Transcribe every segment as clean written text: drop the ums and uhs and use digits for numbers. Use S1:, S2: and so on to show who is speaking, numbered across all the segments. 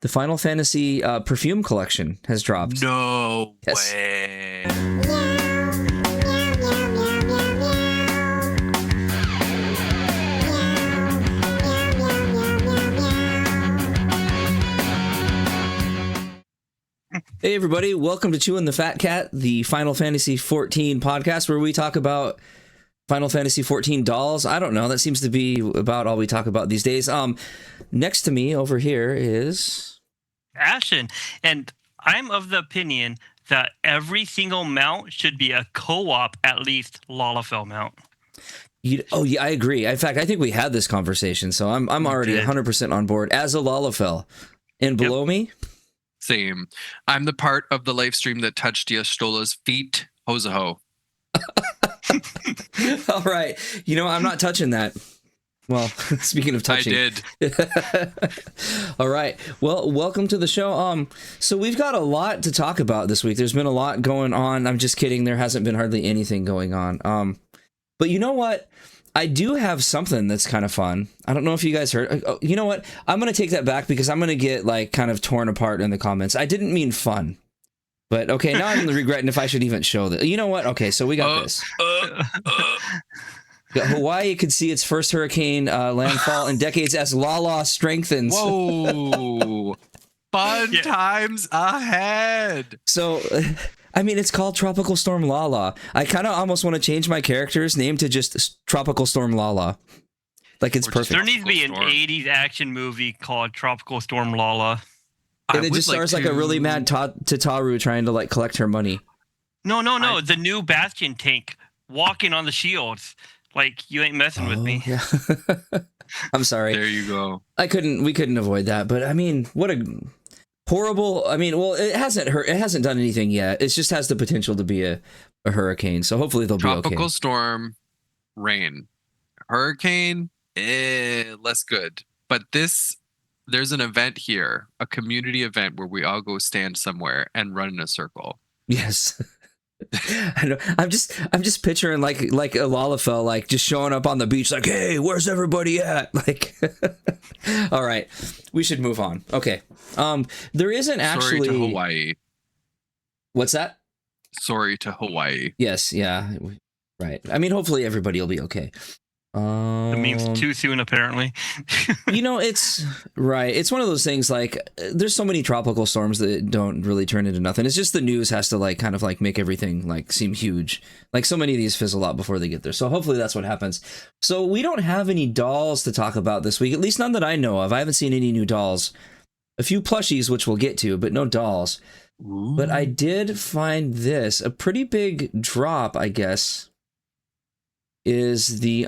S1: The Final Fantasy Perfume collection has dropped.
S2: No
S1: Yes.
S2: way.
S1: Hey everybody, welcome to Chewin the Fat Cat, the Final Fantasy XIV podcast where we talk about Final Fantasy XIV dolls. I don't know, that seems to be about all we talk about these days. Next to me over here is
S3: Ashen, and I'm of the opinion that every single mount should be a co-op, at least Lalafell mount.
S1: oh yeah, I agree. In fact, I think we had this conversation, so I'm already 100% on board as a Lalafell. And below me,
S2: Same. I'm the part of the live stream that touched Yastola's feet. Hozaho.
S1: all right. You know, I'm not touching that. Well, speaking of touching.
S2: I did.
S1: All right. Well, welcome to the show. So we've got a lot to talk about this week. There's been a lot going on. I'm just kidding. There hasn't been hardly anything going on. But you know what? I do have something that's kind of fun. I don't know if you guys heard. Oh, you know what? I'm going to take that back because I'm going to get like kind of torn apart in the comments. I didn't mean fun. But okay, now I'm regretting if I should even show this. You know what? Okay, so we got this. Hawaii could see its first hurricane landfall in decades as Lala strengthens.
S2: Whoa. Fun times ahead.
S1: So, I mean, it's called Tropical Storm Lala. I kind of almost want to change my character's name to just Tropical Storm Lala. Like, it's perfect.
S3: There needs to be an 80s action movie called Tropical Storm Lala.
S1: And it just stars like a really mad Tataru trying to like collect her money.
S3: No. The new Bastion tank walking on the shields. Like, you ain't messing with me.
S1: Yeah. I'm sorry.
S2: There you go.
S1: We couldn't avoid that. But I mean, what a horrible. I mean, well, it hasn't hurt. It hasn't done anything yet. It just has the potential to be a hurricane. So hopefully they'll be okay.
S2: Tropical storm, rain, hurricane, less good. But there's an event here, a community event where we all go stand somewhere and run in a circle.
S1: Yes. I know. I'm just picturing like a Lalafell like just showing up on the beach like, hey, where's everybody at? Like, all right, we should move on. Okay. There isn't actually.
S2: Sorry to Hawaii.
S1: What's that?
S2: Sorry to Hawaii.
S1: Yes. Yeah. Right. I mean, hopefully everybody will be okay.
S3: The meme's too soon, apparently.
S1: You know, it's right. It's one of those things like there's so many tropical storms that don't really turn into nothing. It's just the news has to like kind of like make everything like seem huge. Like so many of these fizzle out before they get there. So hopefully that's what happens. So we don't have any dolls to talk about this week, at least none that I know of. I haven't seen any new dolls. A few plushies, which we'll get to, but no dolls.
S2: Ooh.
S1: But I did find this a pretty big drop, I guess. Is the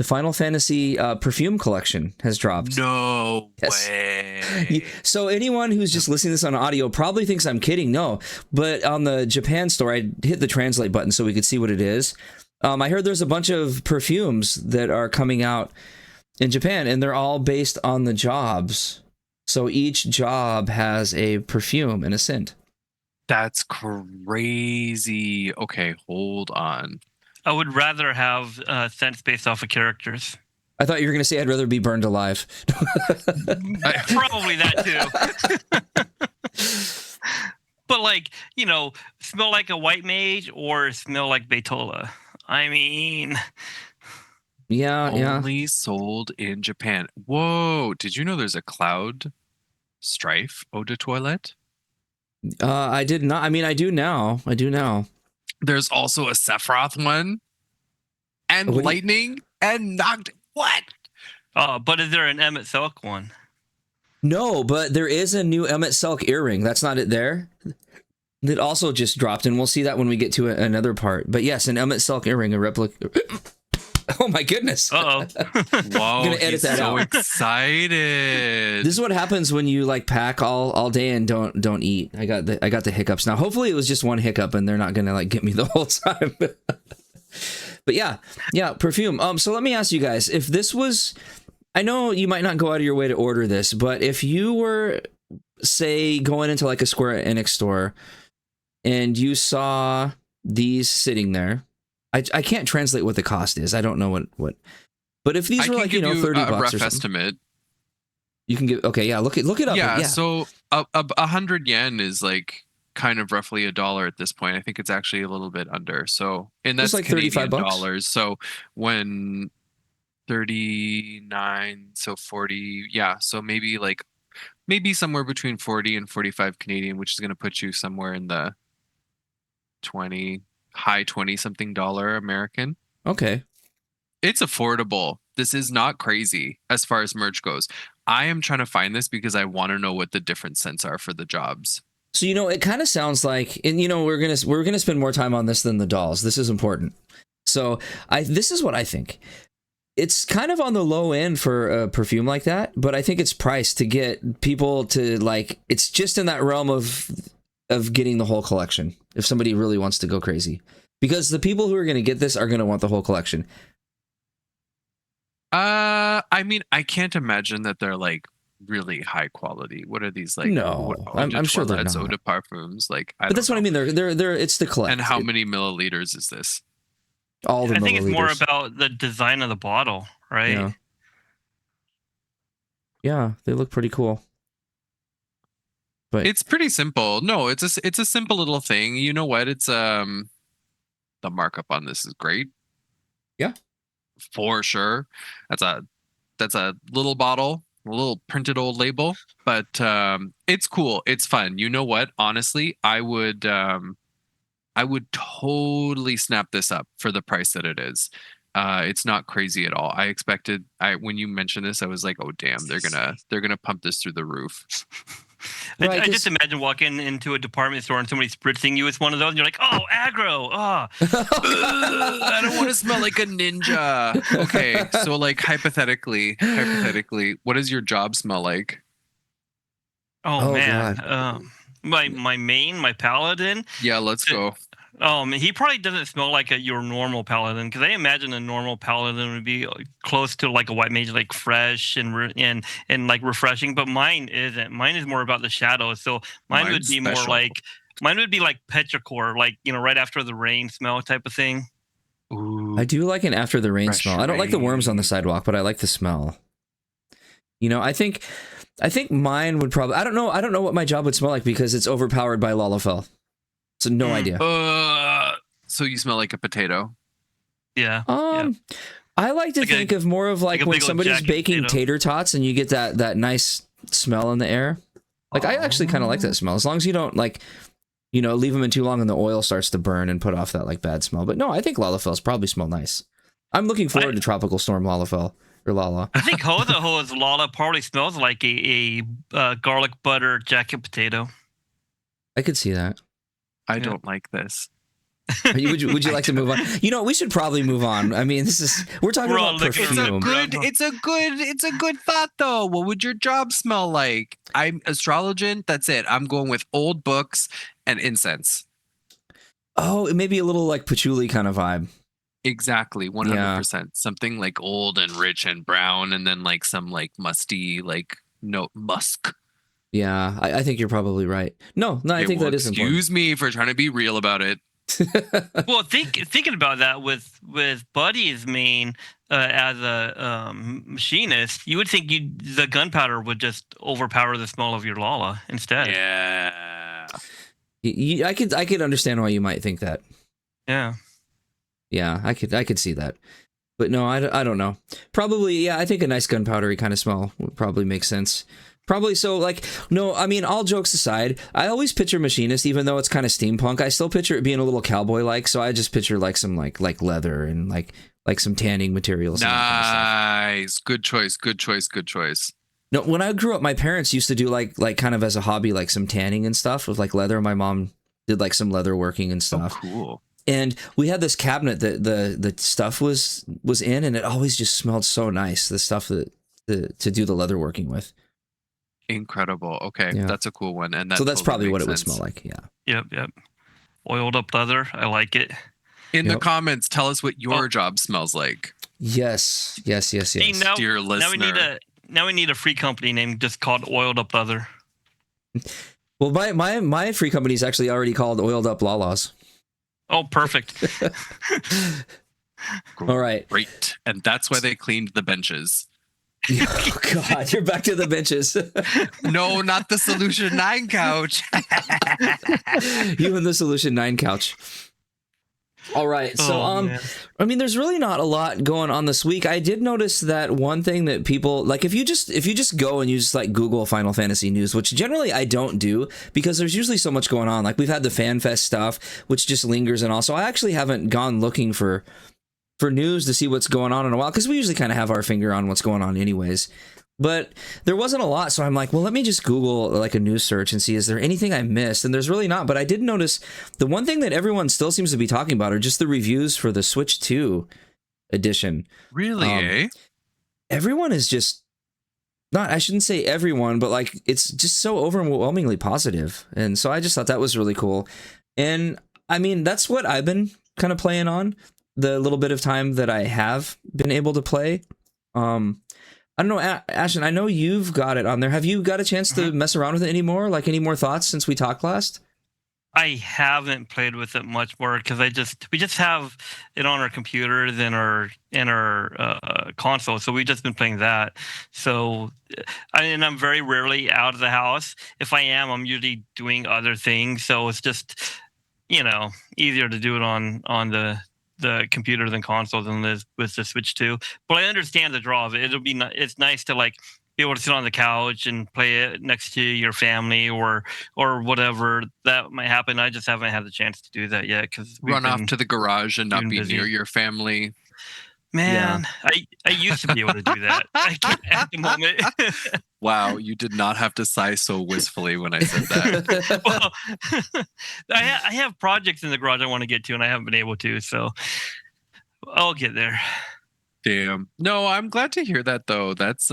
S1: Final Fantasy Perfume collection has dropped.
S2: No way.
S1: So anyone who's just listening to this on audio probably thinks I'm kidding. No, but on the Japan store, I hit the translate button so we could see what it is. I heard there's a bunch of perfumes that are coming out in Japan, and they're all based on the jobs. So each job has a perfume and a scent.
S2: That's crazy. Okay, hold on.
S3: I would rather have scents based off of characters.
S1: I thought you were going to say I'd rather be burned alive.
S3: Probably that too. But like, you know, smell like a white mage or smell like Betola. I mean...
S1: Yeah.
S2: Only sold in Japan. Whoa, did you know there's a Cloud Strife Eau de Toilette?
S1: I did not. I mean, I do now.
S2: There's also a Sephiroth one, and Lightning, and Knocked. What?
S3: But is there an Emmett Selk one?
S1: No, but there is a new Emmett Selk earring. That's not it there. That also just dropped, and we'll see that when we get to another part. But yes, an Emmett Selk earring, a replica. Oh my goodness!
S3: Uh-oh.
S2: Whoa,
S1: I'm gonna edit that
S2: so
S1: out.
S2: excited.
S1: This is what happens when you like pack all day and don't eat. I got the hiccups now. Hopefully it was just one hiccup and they're not gonna like get me the whole time. But yeah, perfume. So let me ask you guys, if this was, I know you might not go out of your way to order this, but if you were, say, going into like a Square Enix store and you saw these sitting there, I can't translate what the cost is. I don't know what. But if these were like, you know, $30
S2: a rough
S1: or something.
S2: estimate.
S1: You can get okay. Yeah, look it up.
S2: Yeah,
S1: Yeah.
S2: so 100 yen is like kind of roughly $1 at this point. I think it's actually a little bit under. So, and that's
S1: It's like
S2: Canadian
S1: $35.
S2: dollars. So when 39, so 40, yeah. So maybe somewhere between 40 and 45 Canadian, which is going to put you somewhere in the high 20 something dollar American.
S1: Okay.
S2: It's affordable. This is not crazy as far as merch goes. I am trying to find this because I want to know what the different scents are for the jobs.
S1: So, you know, it kind of sounds like, and you know, we're gonna spend more time on this than the dolls. This is important. So this is what I think. It's kind of on the low end for a perfume like that, but I think it's priced to get people to like. It's just in that realm of getting the whole collection. If somebody really wants to go crazy, because the people who are going to get this are going to want the whole collection.
S2: I mean, I can't imagine that they're like really high quality. What are these like?
S1: No, I'm sure they're not.
S2: Eau de parfums, like.
S1: But that's what I mean. They're. It's the collect.
S2: And how many milliliters is this?
S1: All the milliliters.
S3: I think it's more about the design of the bottle, right?
S1: Yeah. Yeah, they look pretty cool. But
S2: it's pretty simple. No, it's a simple little thing. You know what? It's the markup on this is great.
S1: Yeah.
S2: For sure. That's a little bottle, a little printed old label, but it's cool. It's fun. You know what? Honestly, I would totally snap this up for the price that it is. It's not crazy at all. I expected when you mentioned this, I was like, oh damn, they're gonna pump this through the roof.
S3: Right, I just imagine walking into a department store and somebody spritzing you with one of those, and you're like, "Oh, aggro! Oh,
S2: I don't want to smell like a ninja." Okay, so like hypothetically, what does your job smell like?
S3: Oh man, my paladin.
S2: Yeah, let's go.
S3: Oh man, he probably doesn't smell like your normal paladin, because I imagine a normal paladin would be close to like a white mage, like fresh and like refreshing. But mine isn't. Mine is more about the shadows. So mine would be special. Mine would be like petrichor, like, you know, right after the rain smell type of thing.
S1: Ooh, I do like an after the rain smell. I don't like the worms on the sidewalk, but I like the smell. You know, I think mine would probably. I don't know what my job would smell like because it's overpowered by Lalafell. So no idea.
S2: So you smell like a potato?
S3: Yeah.
S1: I like to think of more of like when somebody's baking tater tots and you get that nice smell in the air. Like I actually kind of like that smell, as long as you don't like, you know, leave them in too long and the oil starts to burn and put off that like bad smell. But no, I think Lalafells probably smell nice. I'm looking forward to Tropical Storm Lalafell or Lala.
S3: I think Hozaho's Lala probably smells like a garlic butter jacket potato.
S1: I could see that.
S2: I don't like this.
S1: Would you like to move on? You know, we should probably move on. I mean, we're talking about perfume.
S2: It's a good thought though. What would your job smell like? I'm astrologant. That's it. I'm going with old books and incense.
S1: Oh, it may be a little like patchouli kind of vibe.
S2: Exactly, 100%. Something like old and rich and brown, and then like some like musty like musk.
S1: Yeah, I think you're probably right. No, I think that is important.
S2: Excuse me for trying to be real about it.
S3: Well, thinking about that with Buddy's main as a machinist, you would think the gunpowder would just overpower the smell of your Lala instead.
S2: Yeah.
S1: I could understand why you might think that.
S3: Yeah.
S1: Yeah, I could see that. But no, I don't know. Probably, yeah, I think a nice gunpowdery kind of smell would probably make sense. Probably so, like, no, I mean, all jokes aside, I always picture machinist, even though it's kind of steampunk, I still picture it being a little cowboy-like, so I just picture, like, some, like leather and, like some tanning materials.
S2: Nice. Good choice.
S1: No, when I grew up, my parents used to do, like kind of as a hobby, like, some tanning and stuff with, like, leather. My mom did, like, some leather working and stuff.
S2: Oh, cool.
S1: And we had this cabinet that the stuff was in, and it always just smelled so nice, the stuff to do the leather working with.
S2: Incredible. Okay, yeah. That's a cool one. And
S1: so that's probably what it would smell like. Yeah.
S3: Yep. Oiled up leather. I like it.
S2: In the comments, tell us what your job smells like.
S1: Yes.
S3: Hey,
S2: dear listener.
S3: Now we need a free company name just called Oiled Up Leather.
S1: Well, my free company is actually already called Oiled Up Lalas.
S3: Oh, perfect.
S1: All right.
S2: Great. And that's why they cleaned the benches.
S1: Oh God, you're back to the benches.
S2: No, not the Solution 9 couch.
S1: You and the Solution 9 couch. All right, so
S3: man.
S1: I mean, there's really not a lot going on this week. I did notice that one thing that people like, if you just go and you just like Google Final Fantasy news, which generally I don't do because there's usually so much going on. Like we've had the FanFest stuff, which just lingers, and also I actually haven't gone looking for news to see what's going on in a while because we usually kind of have our finger on what's going on anyways. But there wasn't a lot, so I'm like, well, let me just Google like a news search and see, is there anything I missed? And there's really not, but I did notice the one thing that everyone still seems to be talking about are just the reviews for the Switch 2 edition.
S2: Really, eh?
S1: Everyone is just, I shouldn't say everyone, but like, it's just so overwhelmingly positive. And so I just thought that was really cool. And I mean, that's what I've been kind of playing on the little bit of time that I have been able to play. I don't know, Ashen, I know you've got it on there. Have you got a chance to mess around with it anymore? Like any more thoughts since we talked last?
S3: I haven't played with it much more because we just have it on our computers and our console, so we've just been playing that. So, I'm very rarely out of the house. If I am, I'm usually doing other things. So it's just, easier to do it on the computer than console than it is with the Switch 2. But I understand the draw of it. It's nice to like be able to sit on the couch and play it next to your family or whatever that might happen. I just haven't had the chance to do that yet because
S2: run off to the garage and not be
S3: busy.
S2: near your family.
S3: Man, yeah. I used to be able to do that. I can't at the moment.
S2: Wow, you did not have to sigh so wistfully when I said that.
S3: Well, I have projects in the garage I want to get to, and I haven't been able to, so I'll get there.
S2: Damn. No, I'm glad to hear that, though. That's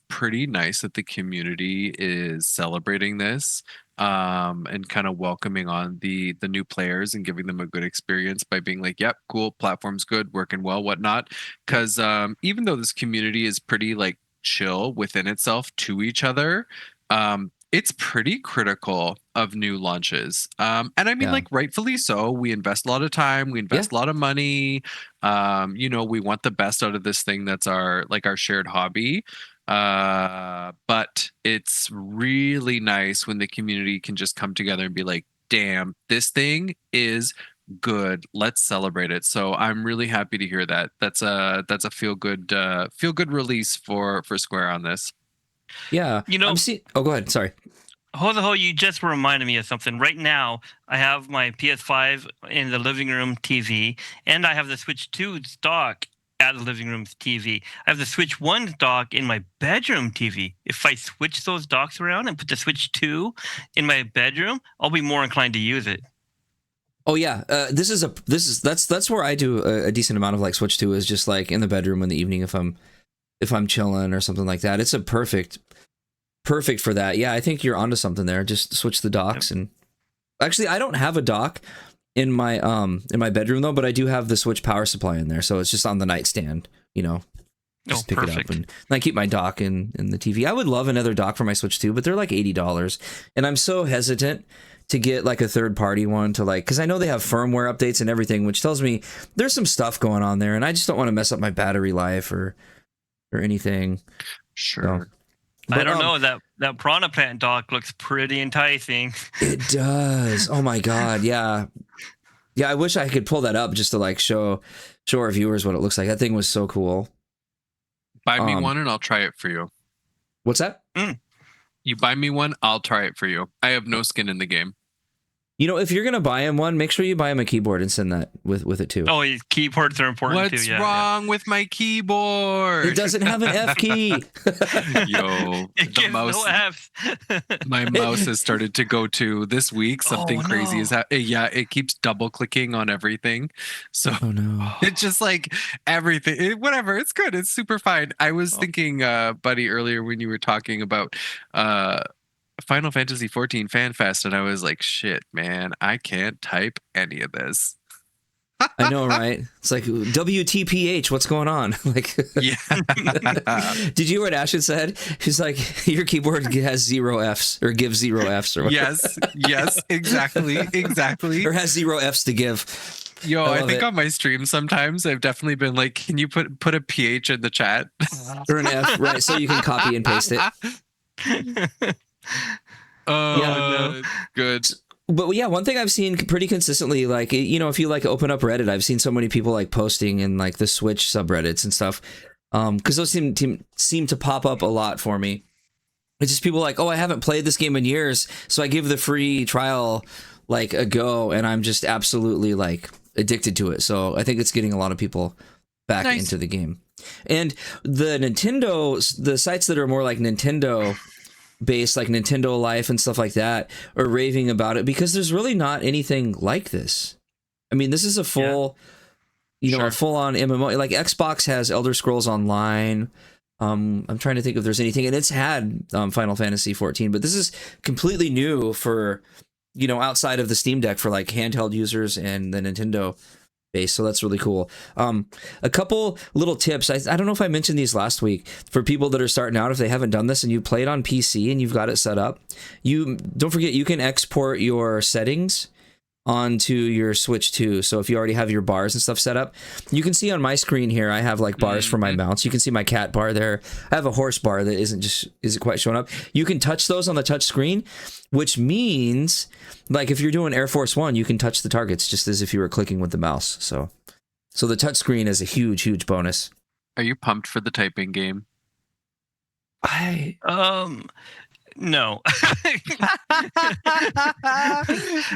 S2: pretty nice that the community is celebrating this and kind of welcoming on the new players and giving them a good experience by being like, yep, cool, platform's good, working well, whatnot. Because even though this community is pretty like chill within itself to each other, it's pretty critical of new launches. And I mean, like, rightfully so. We invest a lot of time, we invest a lot of money. We want the best out of this thing that's our shared hobby. But it's really nice when the community can just come together and be like, damn, this thing is good, let's celebrate it. So I'm really happy to hear that. That's a feel good release for Square on this.
S1: Yeah, go ahead, sorry.
S3: Hozaho, you just reminded me of something. Right now, I have my PS5 in the living room TV, and I have the Switch 2 dock at the living room TV. I have the Switch 1 dock in my bedroom TV. If I switch those docks around and put the Switch 2 in my bedroom, I'll be more inclined to use it.
S1: Oh yeah, that's where I do a decent amount of like Switch 2 is just like in the bedroom in the evening if I'm chilling or something like that. It's a perfect for that. Yeah, I think you're onto something there. Just switch the docks. And actually I don't have a dock in my bedroom though, but I do have the Switch power supply in there, so it's just on the nightstand, just pick
S3: perfect.
S1: it up and I keep my dock in the TV. I would love another dock for my Switch too, but they're like $80 and I'm so hesitant to get like a third party one to like, because I know they have firmware updates and everything, which tells me there's some stuff going on there and I just don't want to mess up my battery life or anything.
S2: Sure.
S1: So, but,
S3: I don't know, that Piranha Plant dock looks pretty enticing.
S1: It does. Oh my god, yeah. Yeah, I wish I could pull that up just to like show our viewers what it looks like. That thing was so cool.
S2: Buy me one and I'll try it for you.
S1: What's that?
S2: You buy me one, I'll try it for you. I have no skin in the game.
S1: If you're gonna buy him one, make sure you buy him a keyboard and send that with it too.
S3: Oh, keyboards are important too.
S2: What's wrong with my keyboard?
S1: It doesn't have an F key.
S2: Yo, the mouse.
S3: No Fs.
S2: My mouse has started to go to this week. Something crazy is happening. Yeah, it keeps double clicking on everything. So it's just like everything. Whatever. It's good. It's super fine. I was thinking, Buddy, earlier when you were talking about Final Fantasy XIV Fan Fest, and I was like, shit, man, I can't type any of this.
S1: I know, right? It's like WTPH, what's going on? Like,
S2: yeah.
S1: Did you hear what Ashen said? He's like, your keyboard has 0 Fs or gives 0 Fs or whatever.
S2: Yes, exactly.
S1: Or has 0 Fs to give.
S2: Yo, I
S1: love
S2: think
S1: it.
S2: on my stream sometimes I've definitely been like, can you put a PH in the chat?
S1: Or an F, right? So you can copy and paste it.
S3: no.
S2: Good.
S1: But yeah, one thing I've seen pretty consistently, like, you know, if you like open up Reddit, I've seen so many people like posting in like the Switch subreddits and stuff, because those seem to pop up a lot for me. It's just people like, oh, I haven't played this game in years, so I give the free trial like a go, and I'm just absolutely like addicted to it. So I think it's getting a lot of people back into the game. And the sites that are more like Nintendo based, like Nintendo Life and stuff like that, are raving about it because there's really not anything like this. I mean, this is a full, a full-on MMO. Like Xbox has Elder Scrolls Online. I'm trying to think if there's anything, and it's had Final Fantasy XIV, but this is completely new for, outside of the Steam Deck for like handheld users and the Nintendo base. So that's really cool. A couple little tips. I don't know if I mentioned these last week for people that are starting out. If they haven't done this and you play it on PC and you've got it set up, you don't forget you can export your settings onto your Switch too. So if you already have your bars and stuff set up, you can see on my screen here, I have like bars for my mounts. You can see my cat bar there. I have a horse bar that isn't quite showing up. You can touch those on the touch screen, which means like if you're doing Air Force One, you can touch the targets just as if you were clicking with the mouse. So the touch screen is a huge bonus.
S2: Are you pumped for the typing game?
S3: No.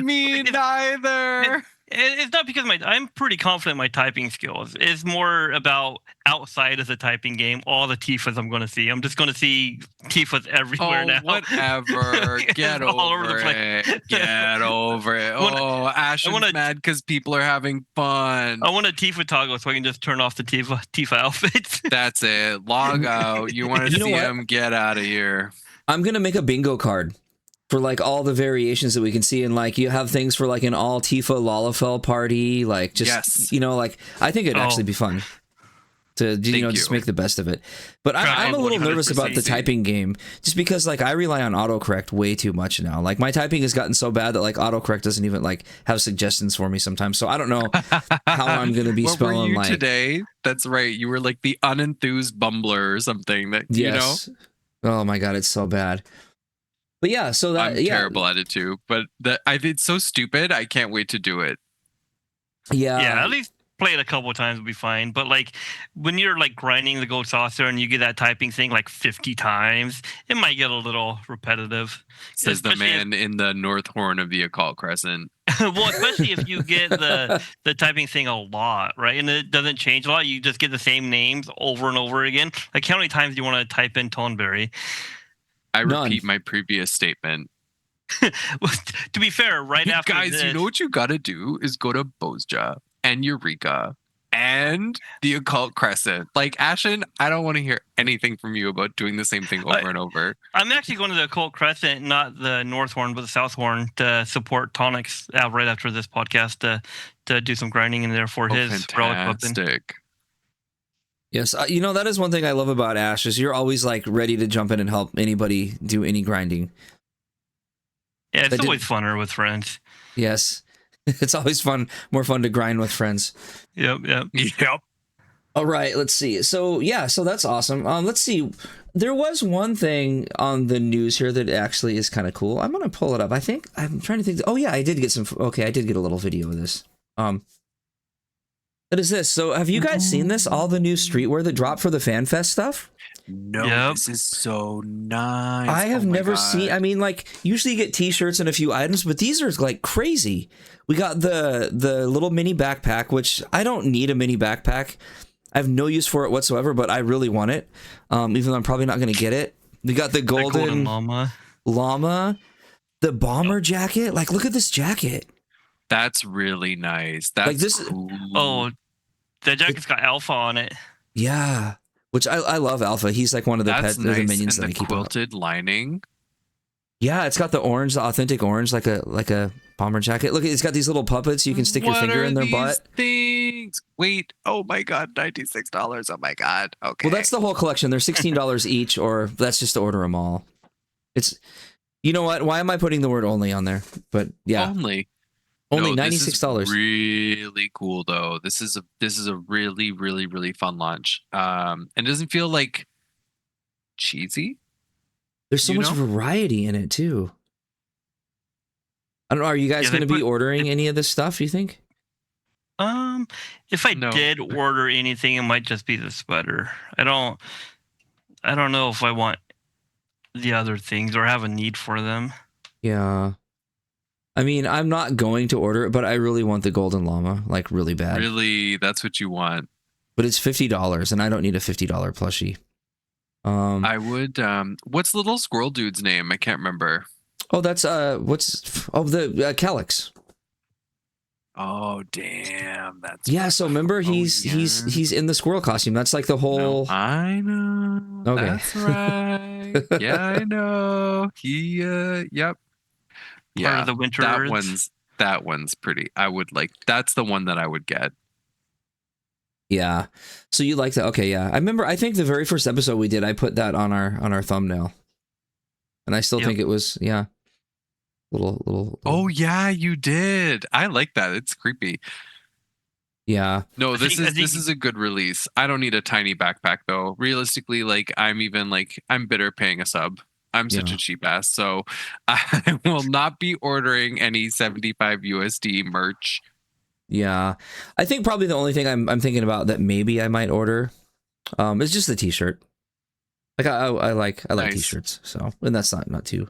S2: Me neither.
S3: It's not because I'm pretty confident in my typing skills. It's more about outside of the typing game, all the Tifas I'm going to see. I'm just going to see Tifas everywhere now.
S2: Whatever. Get over it. Get over it. Ashen's mad because people are having fun.
S3: I want a Tifa toggle so I can just turn off the Tifa outfits.
S2: That's it. Log out. You want to see him? Get out of here.
S1: I'm going to make a bingo card for like all the variations that we can see. And like you have things for like an all Tifa Lalafell party. Like just, like I think it'd actually be fun to, just make the best of it. But I'm a little nervous about the typing game just because like I rely on autocorrect way too much now. Like my typing has gotten so bad that like autocorrect doesn't even like have suggestions for me sometimes. So I don't know how I'm going to be spelling
S2: were you
S1: like
S2: today. That's right. You were like the unenthused bumbler or something that,
S1: Oh my God, it's so bad. But yeah, so that
S2: I'm terrible at it too. But it's so stupid. I can't wait to do it.
S1: Yeah,
S3: at least play it a couple of times will be fine. But like when you're like grinding the gold saucer and you get that typing thing like 50 times, it might get a little repetitive.
S2: Says the man in the North Horn of the Occult Crescent.
S3: Well, especially if you get the typing thing a lot, right? And it doesn't change a lot. You just get the same names over and over again. Like how many times do you want to type in Tonberry?
S2: I repeat my previous statement.
S3: To be fair, after
S2: guys,
S3: this,
S2: you know what you got to do is go to Bozja and Eureka and the Occult Crescent. Like Ashen, I don't want to hear anything from you about doing the same thing over and over.
S3: I'm actually going to the Occult Crescent, not the North Horn, but the South Horn to support Tonics right after this podcast to do some grinding in there for his relic weapon.
S2: Fantastic.
S1: Yes, that is one thing I love about Ash is you're always like ready to jump in and help anybody do any grinding.
S3: Yeah, it's always funner with friends.
S1: Yes, it's always more fun to grind with friends.
S3: Yep.
S1: All right, let's see. So that's awesome. Let's see. There was one thing on the news here that actually is kind of cool. I'm gonna pull it up. I'm trying to think. Oh yeah, I did get some. Okay, I did get a little video of this. What is this? So have you guys seen this? All the new streetwear that dropped for the FanFest stuff?
S2: No, This is so nice.
S1: I have never seen. I mean, like usually you get T-shirts and a few items, but these are like crazy. We got the little mini backpack, which I don't need a mini backpack. I have no use for it whatsoever, but I really want it. Even though I'm probably not going to get it. We got the golden llama, the bomber jacket. Like, look at this jacket.
S2: That's really nice. That's
S1: like this.
S2: Cool.
S3: Oh, the jacket's got Alpha on it.
S1: Yeah, which I love Alpha. He's like one of the pets, the minions that I keep.
S2: Quilted lining.
S1: Yeah, it's got the orange, the authentic orange, like a bomber jacket. Look, it's got these little puppets. You can stick your finger in their butt.
S2: Things. Wait. Oh my God, $96. Oh my God. Okay.
S1: Well, that's the whole collection. They're $16 each, or that's just to order them all. It's, you know what? Why am I putting the word only on there? But yeah,
S2: only.
S1: Only
S2: No, this is
S1: $96.
S2: really cool though. This is a really, really, really fun launch. And it doesn't feel like cheesy.
S1: There's so
S2: You
S1: much
S2: know?
S1: variety in it too. I don't know. Are you guys
S3: Yeah,
S1: going to be
S3: they
S1: ordering any of this stuff, you think?
S3: If I
S2: No.
S3: did order anything, it might just be the sweater. I don't know if I want the other things or have a need for them.
S1: Yeah. I mean, I'm not going to order it, but I really want the golden llama, like really bad.
S2: Really, that's what you want.
S1: But it's $50 and I don't need a $50 plushie.
S2: I would what's the little squirrel dude's name? I can't remember.
S1: Oh, that's the Calyx.
S2: Oh damn, that's
S1: Yeah, so remember he's in the squirrel costume. That's like the whole
S2: No, I know.
S1: Okay.
S2: That's right. Yeah, I know. He yep.
S3: Part of the winter Earths.
S2: That one's pretty. I would like that's the one that I would get.
S1: Yeah. So you like that? Okay, yeah. I think the very first episode we did, I put that on our thumbnail. And I still think it was, yeah. Little
S2: Oh yeah, you did. I like that. It's creepy.
S1: Yeah.
S2: No,
S3: I
S2: this
S3: think-
S2: is a good release. I don't need a tiny backpack though. Realistically, like I'm bitter paying a sub. I'm such a cheap ass, so I will not be ordering any 75 USD merch.
S1: Yeah. I think probably the only thing I'm thinking about that maybe I might order is just the t-shirt. Like I like
S2: Nice.
S1: t-shirts, so and that's not too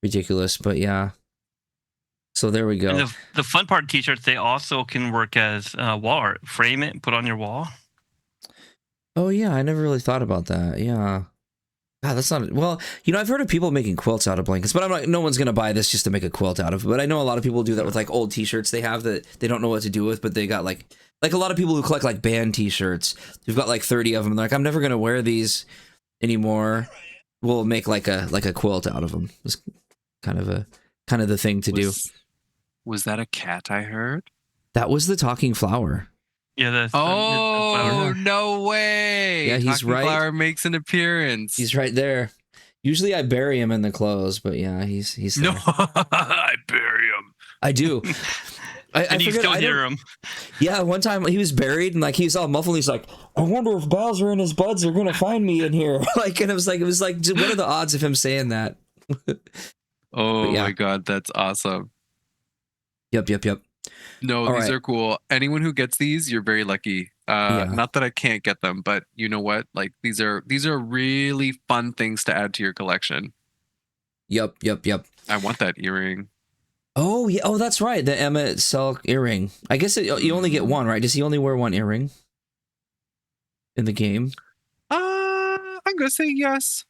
S1: ridiculous, but yeah. So there we go.
S3: And the fun part of t-shirts, they also can work as wall art. Frame it and put on your wall.
S1: Oh yeah, I never really thought about that. Yeah. God, that's not well. You know, I've heard of people making quilts out of blankets, but I'm like, no one's gonna buy this just to make a quilt out of. But I know a lot of people do that with like old T-shirts they have that they don't know what to do with, but they got like a lot of people who collect like band T-shirts. They've got like 30 of them. They're like, I'm never gonna wear these anymore. We'll make like a quilt out of them. It's kind of the thing to do.
S2: Was that a cat I heard?
S1: That was the talking flower.
S3: Yeah, that's
S2: Oh no way!
S1: Yeah, he's
S2: Talking
S1: right.
S2: Flower makes an appearance.
S1: He's right there. Usually I bury him in the clothes, but yeah, he's there.
S2: no, I bury him.
S1: I do.
S3: and you
S1: forget-
S3: still
S1: I
S3: hear
S1: don't-
S3: him.
S1: Yeah, one time he was buried and like he was all muffled. He's like, I wonder if Bowser and his buds are gonna find me in here. Like, and it was like, what are the odds of him saying that?
S2: Oh
S1: yeah.
S2: my god, that's awesome.
S1: Yep.
S2: No,
S1: All
S2: these
S1: right.
S2: are cool. Anyone who gets these, you're very lucky. Not that I can't get them, but you know what? Like these are really fun things to add to your collection.
S1: Yep.
S2: I want that earring.
S1: Oh yeah. Oh, that's right. The Emmett Selk earring. I guess you only get one, right? Does he only wear one earring in the game?
S2: I'm gonna say yes.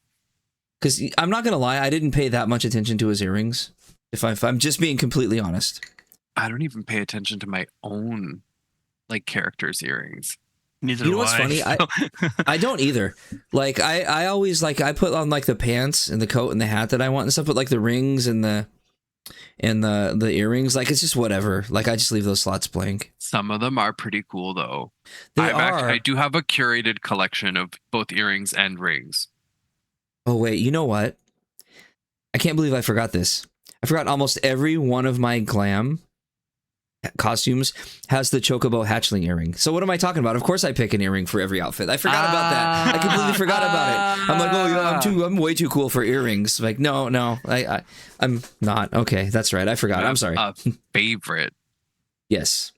S1: Because I'm not gonna lie, I didn't pay that much attention to his earrings. If I'm just being completely honest.
S2: I don't even pay attention to my own like characters' earrings.
S3: Neither
S1: You know
S3: do
S1: what's funny? I don't either. Like I always like I put on like the pants and the coat and the hat that I want and stuff, but like the rings and the earrings, like it's just whatever. Like I just leave those slots blank.
S2: Some of them are pretty cool though.
S1: They
S2: I do have a curated collection of both earrings and rings.
S1: Oh wait, you know what? I can't believe I forgot this. I forgot almost every one of my glam costumes has the chocobo hatchling earring. So what am I talking about? Of course I pick an earring for every outfit. I forgot about that. I completely forgot about it. I'm like, oh, you know, I'm way too cool for earrings. Like, no, I'm not. Okay, that's right. I forgot. I'm sorry.
S2: A favorite.
S1: Yes.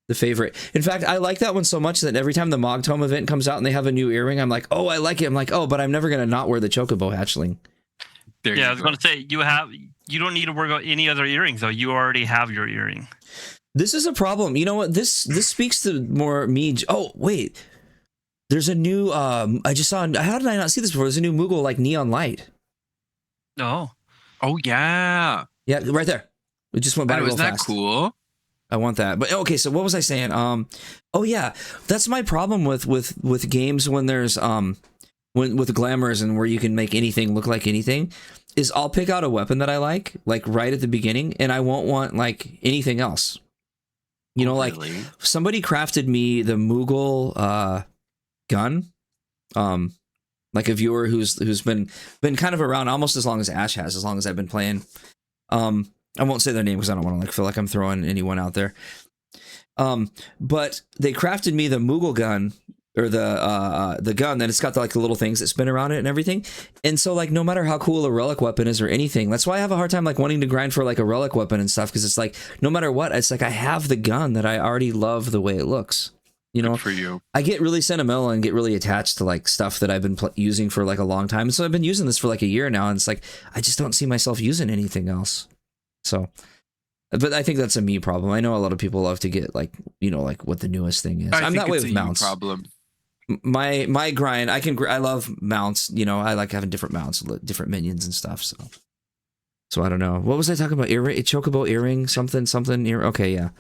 S1: The favorite. In fact, I like that one so much that every time the Mogtome event comes out and they have a new earring, I'm like, oh, I like it. I'm like, oh, but I'm never going to not wear the chocobo hatchling.
S3: I was going to say, you don't need to worry about any other earrings, though. You already have your earring.
S1: This is a problem. You know what? This speaks to more me. Oh, wait. There's a new, I just saw, how did I not see this before? There's a new Moogle, like Neon Light.
S3: Oh.
S2: Oh, yeah.
S1: Yeah, right there. It just went by real
S2: Isn't that
S1: fast.
S2: cool?
S1: I want that. But okay, so what was I saying? Oh yeah, that's my problem with games when there's with glamours and where you can make anything look like anything, is I'll pick out a weapon that I like right at the beginning, and I won't want like anything else. You know, like
S2: Really?
S1: somebody crafted me the Moogle gun. Like a viewer who's been kind of around almost as long as Ash has, as long as I've been playing. I won't say their name because I don't want to like feel like I'm throwing anyone out there. But they crafted me the Moogle gun, or the gun that it's got like the little things that spin around it and everything. And so like no matter how cool a relic weapon is or anything, that's why I have a hard time like wanting to grind for like a relic weapon and stuff, because it's like no matter what, it's like I have the gun that I already love the way it looks. You know,
S2: Good for you.
S1: I get really sentimental and get really attached to like stuff that I've been using for like a long time. And so I've been using this for like a year now, and it's like I just don't see myself using anything else. So, but I think that's a me problem. I know a lot of people love to get like, you know, like what the newest thing is. I'm that way with mounts.
S2: Problem.
S1: My grind, I love mounts. You know, I like having different mounts, different minions and stuff. So I don't know. What was I talking about? Earring, chocobo earring, something ear. Okay, yeah.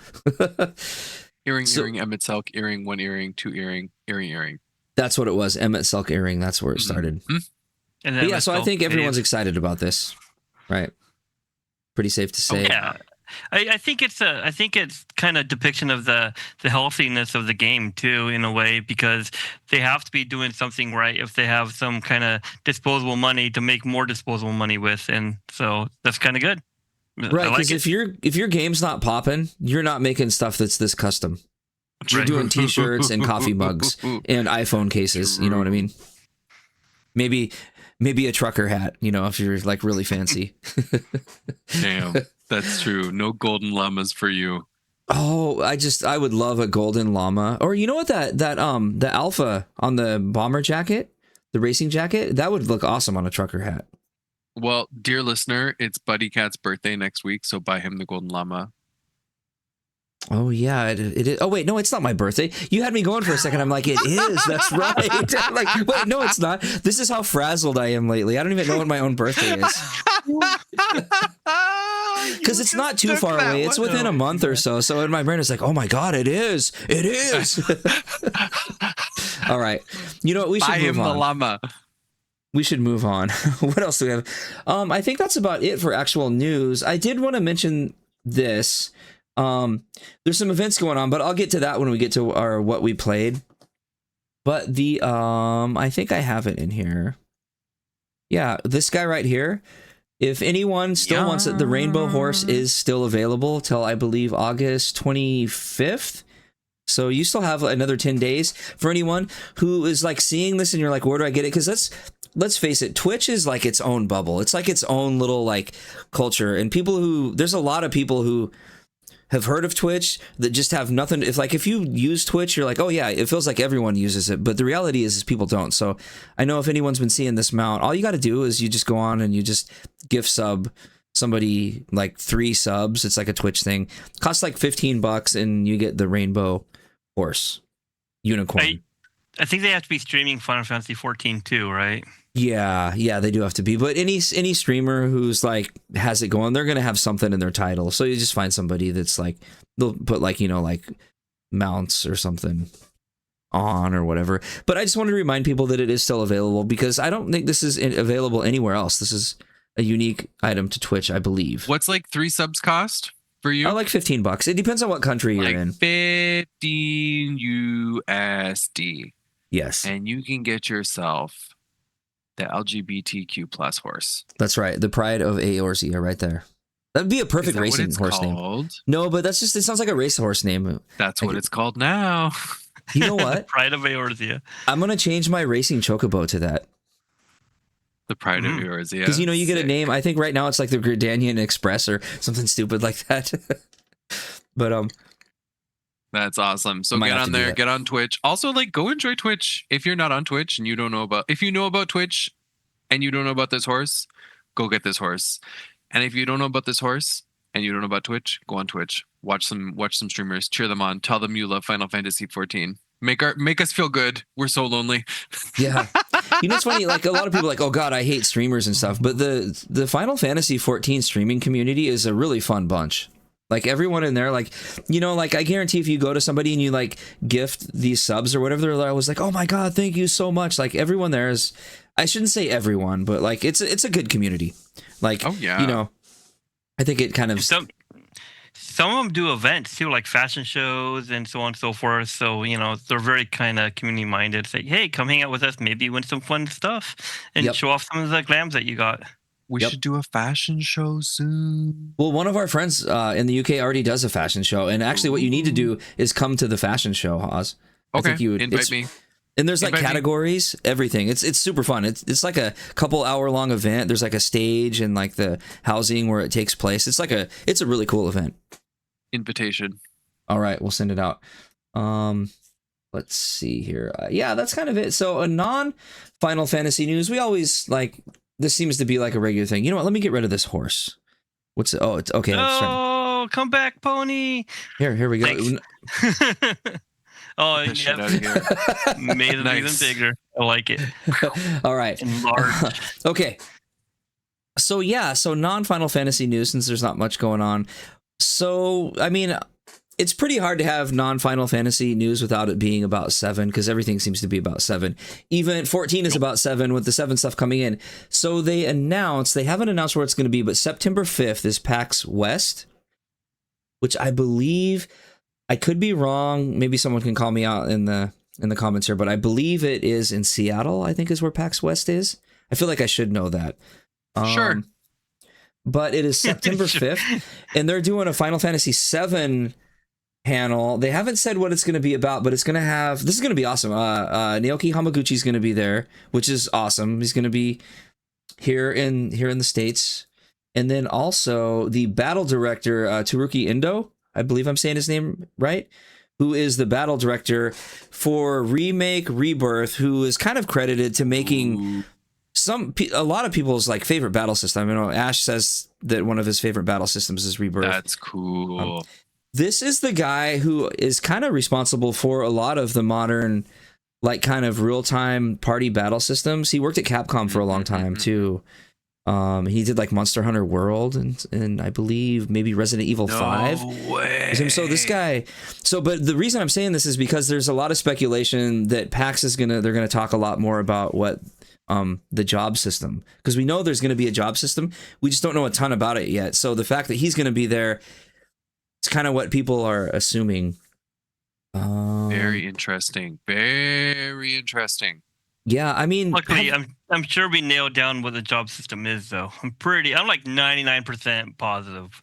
S2: Earring, Emmett Selk, earring, 1 earring, 2 earring.
S1: That's what it was. Emmett Selk earring. That's where it started.
S3: And
S1: yeah, so I think everyone's excited about this, right? Pretty safe to say.
S3: Oh, yeah, I think it's kind of depiction of the healthiness of the game too, in a way, because they have to be doing something right if they have some kind of disposable money to make more disposable money with, and so that's kind of good.
S1: Right, because if your game's not popping, you're not making stuff that's this custom. You're doing T-shirts and coffee mugs and iPhone cases. You know what I mean? Maybe a trucker hat. You know, if you're like really fancy.
S2: Damn, that's true. No golden llamas for you.
S1: Oh, I would love a golden llama. Or you know what, the alpha on the bomber jacket, the racing jacket, that would look awesome on a trucker hat.
S2: Well, dear listener, it's BuddyCat's birthday next week, so buy him the golden llama.
S1: Oh, yeah, it is. Oh, wait, no, it's not my birthday. You had me going for a second. I'm like, it is. That's right. I'm like, wait, no, it's not. This is how frazzled I am lately. I don't even know when my own birthday is. Because it's not too far away. It's within a month or so. So in my brain, it's like, oh, my God, it is. It is. All right. You know what? We should
S2: buy
S1: move
S2: him
S1: on.
S2: the llama.
S1: We should move on. What else do we have? I think that's about it for actual news. I did want to mention this. There's some events going on, but I'll get to that when we get to our what we played. But the I think I have it in here. Yeah, this guy right here. If anyone still wants it, the Rainbow Horse is still available till I believe August 25th. So you still have another 10 days for anyone who is like seeing this and you're like, where do I get it? Because let's face it, Twitch is like its own bubble. It's like its own little like culture, and there's a lot of people who have heard of Twitch that just have nothing. If you use Twitch, you're like, oh yeah, it feels like everyone uses it. But the reality is people don't. So I know if anyone's been seeing this mount, all you got to do is you just go on and you just gift sub somebody like 3 subs. It's like a Twitch thing. Costs like $15 and you get the Rainbow Horse unicorn.
S3: I think they have to be streaming Final Fantasy XIV too, right?
S1: Yeah, they do have to be. But any streamer who's like has it going, they're gonna have something in their title. So you just find somebody that's like they'll put like, you know, like mounts or something on or whatever. But I just wanted to remind people that it is still available, because I don't think this is available anywhere else. This is a unique item to Twitch, I believe.
S2: What's like 3 subs cost for you?
S1: Oh, like $15. It depends on what country you're in.
S2: 15 USD.
S1: Yes.
S2: And you can get yourself the LGBTQ plus horse.
S1: That's right. The pride of Eorzean right there. That'd be a perfect racing horse name. No, but it sounds like a racehorse name.
S2: That's what it's called now.
S1: You know what?
S3: Pride of Eorzean.
S1: I'm going to change my racing chocobo to that.
S2: The pride of Eorzean.
S1: Because, you know, you get a name. I think right now it's like the Gridanian Express or something stupid like that. But,
S2: that's awesome. So get on there, get on Twitch. Also, like, go enjoy Twitch. If you're not on Twitch and you know about Twitch and you don't know about this horse, go get this horse. And if you don't know about this horse and you don't know about Twitch, go on Twitch. Watch some streamers, cheer them on, tell them you love Final Fantasy XIV. Make us feel good. We're so lonely.
S1: Yeah. You know, it's funny, like a lot of people are like, oh God, I hate streamers and stuff. But the Final Fantasy XIV streaming community is a really fun bunch. Like everyone in there, like, you know, like I guarantee if you go to somebody and you like gift these subs or whatever, they're always like, oh my God, thank you so much. Like everyone there is, I shouldn't say everyone, but like it's a good community. Like, oh, yeah. You know, I think it kind of.
S3: Some of them do events too, like fashion shows and so on and so forth. So, you know, they're very kind of community minded. Say, hey, come hang out with us, maybe win some fun stuff and show off some of the glams that you got.
S2: We
S1: Yep.
S2: should do a fashion show soon.
S1: Well, one of our friends in the UK already does a fashion show, and actually, what you need to do is come to the fashion show, Oz. I
S2: Okay,
S1: think you would
S2: invite me.
S1: And there's like
S2: Invite me.
S1: categories, everything. It's super fun. It's like a couple hour long event. There's like a stage and like the housing where it takes place. It's a really cool event.
S2: Invitation.
S1: All right, we'll send it out. Let's see here. Yeah, that's kind of it. So a non-Final Fantasy news. We always like this seems to be like a regular thing. You know what? Let me get rid of this horse. What's it? Oh, it's okay.
S3: Oh, come back, pony.
S1: Here we go.
S3: Oh,
S2: Get this shit out of here.
S3: Made it
S2: Nice.
S3: even bigger. I like it.
S1: All right.
S3: Enlarged.
S1: Okay. So yeah, so non-Final Fantasy news since there's not much going on. So I mean, it's pretty hard to have non-Final Fantasy news without it being about 7 because everything seems to be about 7. Even 14 is about 7 with the 7 stuff coming in. So they haven't announced where it's going to be, but September 5th is PAX West, which I believe, I could be wrong. Maybe someone can call me out in the comments here, but I believe it is in Seattle, I think is where PAX West is. I feel like I should know that.
S2: Sure.
S1: But it is September 5th, and they're doing a Final Fantasy VII panel. They haven't said what it's going to be about, but this is going to be awesome. Naoki Hamaguchi is going to be there, which is awesome. He's going to be here in the States. And then also the battle director, Teruki Endo, I believe I'm saying his name right, who is the battle director for Remake Rebirth, who is kind of credited to making a lot of people's like favorite battle system. You know, Ash says that one of his favorite battle systems is Rebirth.
S2: That's cool.
S1: This is the guy who is kind of responsible for a lot of the modern, like kind of real-time party battle systems. He worked at Capcom for a long time too. He did like Monster Hunter World and I believe maybe Resident Evil 5.
S2: No way.
S1: So this guy, but the reason I'm saying this is because there's a lot of speculation that PAX they're gonna talk a lot more about what the job system, because we know there's gonna be a job system. We just don't know a ton about it yet. So the fact that he's gonna be there, it's kind of what people are assuming.
S2: Very interesting. Very interesting.
S1: Yeah, I mean,
S3: Luckily, I'm sure we nailed down what the job system is, though. I'm like 99% positive.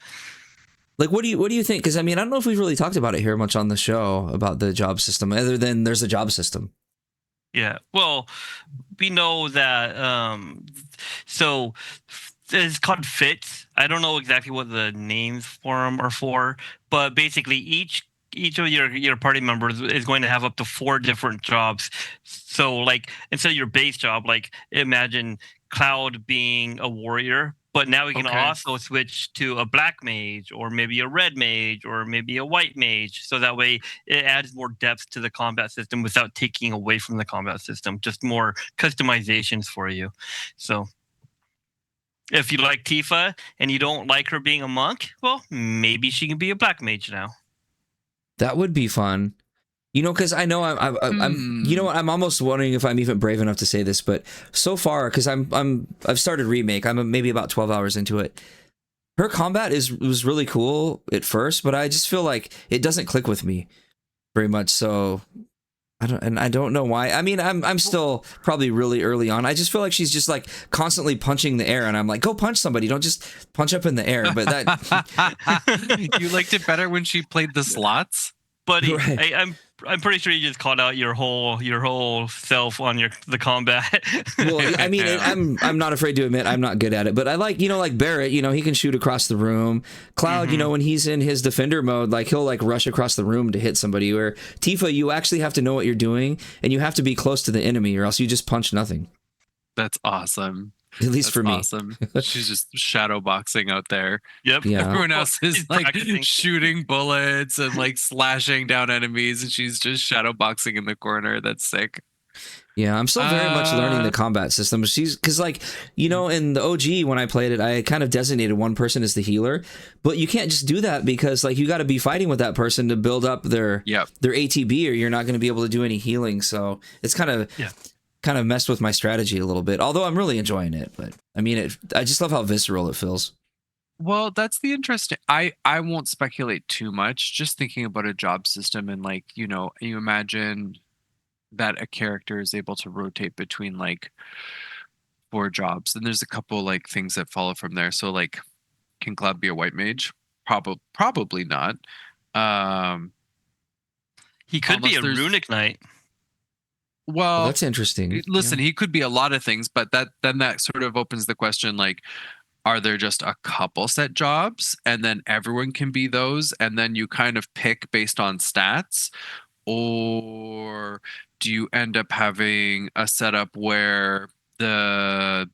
S1: like, what do you think? Because I mean, I don't know if we've really talked about it here much on the show about the job system, other than there's a job system.
S3: Yeah. Well, we know that. So it's called fits. I don't know exactly what the names for them are for, but basically each of your party members is going to have up to 4 different jobs. So like instead of your base job, like imagine Cloud being a warrior, but now we can also switch to a black mage or maybe a red mage or maybe a white mage. So that way it adds more depth to the combat system without taking away from the combat system, just more customizations for you. So if you like Tifa and you don't like her being a monk, well, maybe she can be a black mage now.
S1: That would be fun. You know, because I know I'm you know what, I'm almost wondering if I'm even brave enough to say this, but so far, because I've started Remake, I'm maybe about 12 hours into it. Her combat was really cool at first, but I just feel like it doesn't click with me very much. So I don't know why. I mean, I'm still probably really early on. I just feel like she's just like constantly punching the air, and I'm like, go punch somebody, don't just punch up in the air. But that
S2: You liked it better when she played the slots?
S3: Buddy,
S1: Right.
S3: I'm pretty sure you just called out your whole self on the combat.
S1: Well, I mean, I'm not afraid to admit I'm not good at it, but I like, like Barrett, he can shoot across the room. Cloud, when he's in his defender mode, like he'll like rush across the room to hit somebody. Where Tifa, you actually have to know what you're doing and you have to be close to the enemy or else you just punch nothing.
S2: That's awesome.
S1: At least for me.
S2: Awesome. She's just shadow boxing out there.
S3: Yep.
S1: Yeah.
S2: Everyone else is
S3: She's
S2: like
S3: practicing.
S2: shooting bullets and like slashing down enemies, and she's just shadow boxing in the corner. That's sick.
S1: Yeah, I'm still very much learning the combat system. Because like, in the OG, when I played it, I kind of designated one person as the healer, but you can't just do that because like you got to be fighting with that person to build up their ATB, or you're not going to be able to do any healing. So it's kind of messed with my strategy a little bit, although I'm really enjoying it. But I mean, I just love how visceral it feels.
S2: Well, that's the interesting. I won't speculate too much. Just thinking about a job system and like, you imagine that a character is able to rotate between like for jobs. And there's a couple like things that follow from there. So like, can Cloud be a white mage? Probably not.
S3: He could be
S2: Unless
S3: a
S2: there's-
S3: runic knight.
S2: Well,
S1: that's interesting.
S2: listen,
S1: Yeah.
S2: he could be a lot of things, but that sort of opens the question, like, are there just a couple set jobs and then everyone can be those, and then you kind of pick based on stats? Or do you end up having a setup where the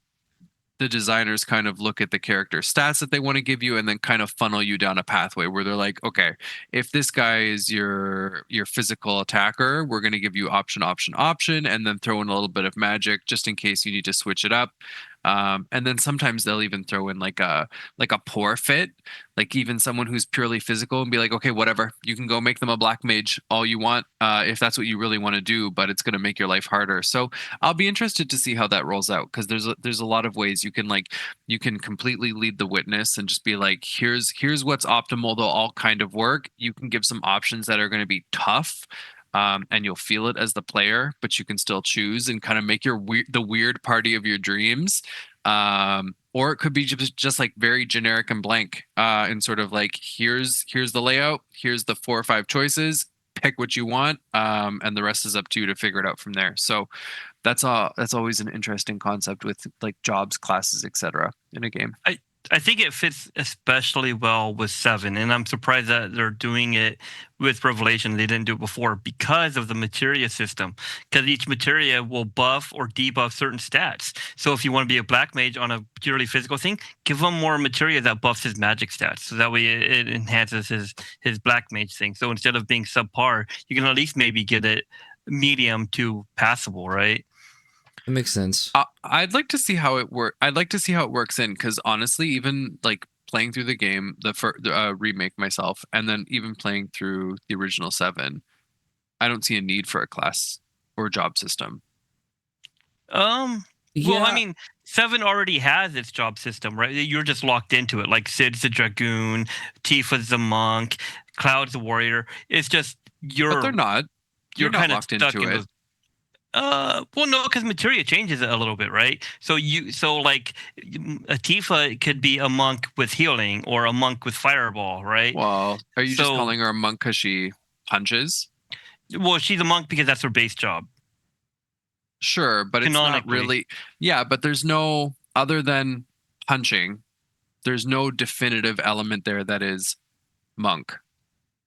S2: designers kind of look at the character stats that they want to give you and then kind of funnel you down a pathway where they're like, okay, if this guy is your physical attacker, we're going to give you option, and then throw in a little bit of magic just in case you need to switch it up. And then sometimes they'll even throw in like a poor fit, like even someone who's purely physical, and be like, okay, whatever, you can go make them a black mage all you want, if that's what you really want to do, but it's going to make your life harder. So I'll be interested to see how that rolls out, because there's a lot of ways you can completely lead the witness and just be like, here's what's optimal. They'll all kind of work. You can give some options that are going to be tough. And you'll feel it as the player, but you can still choose and kind of make the weird party of your dreams. Or it could be just like very generic and blank, and sort of like, here's the layout, here's the 4 or 5 choices, pick what you want, and the rest is up to you to figure it out from there. So that's always an interesting concept with like jobs, classes, etc. in a game.
S3: I think it fits especially well with 7, and I'm surprised that they're doing it with Revelation. They didn't do it before because of the materia system, because each materia will buff or debuff certain stats. So if you want to be a black mage on a purely physical thing, give him more materia that buffs his magic stats, so that way it enhances his black mage thing. So instead of being subpar, you can at least maybe get it medium to passable, right?
S1: It makes sense.
S2: I'd like to see how it works in, because honestly, even like playing through the game, the remake myself, and then even playing through the original 7, I don't see a need for a class or job system.
S3: Well, I mean, 7 already has its job system, right? You're just locked into it. Like Sid's the dragoon, Tifa's the monk, Cloud's the warrior. It's just
S2: But they're not. You're not
S3: kind of
S2: locked
S3: stuck
S2: into
S3: in
S2: it.
S3: those. Well, no, because materia changes it a little bit, right? So like a Tifa could be a monk with healing or a monk with fireball, right?
S2: Well, are you just
S3: So-
S2: calling her a monk because she punches?
S3: Well, she's a monk because that's her base job.
S2: Sure, but it's not
S3: Canonically.
S2: really. Yeah, but there's no, other than punching, there's no definitive element there that is monk.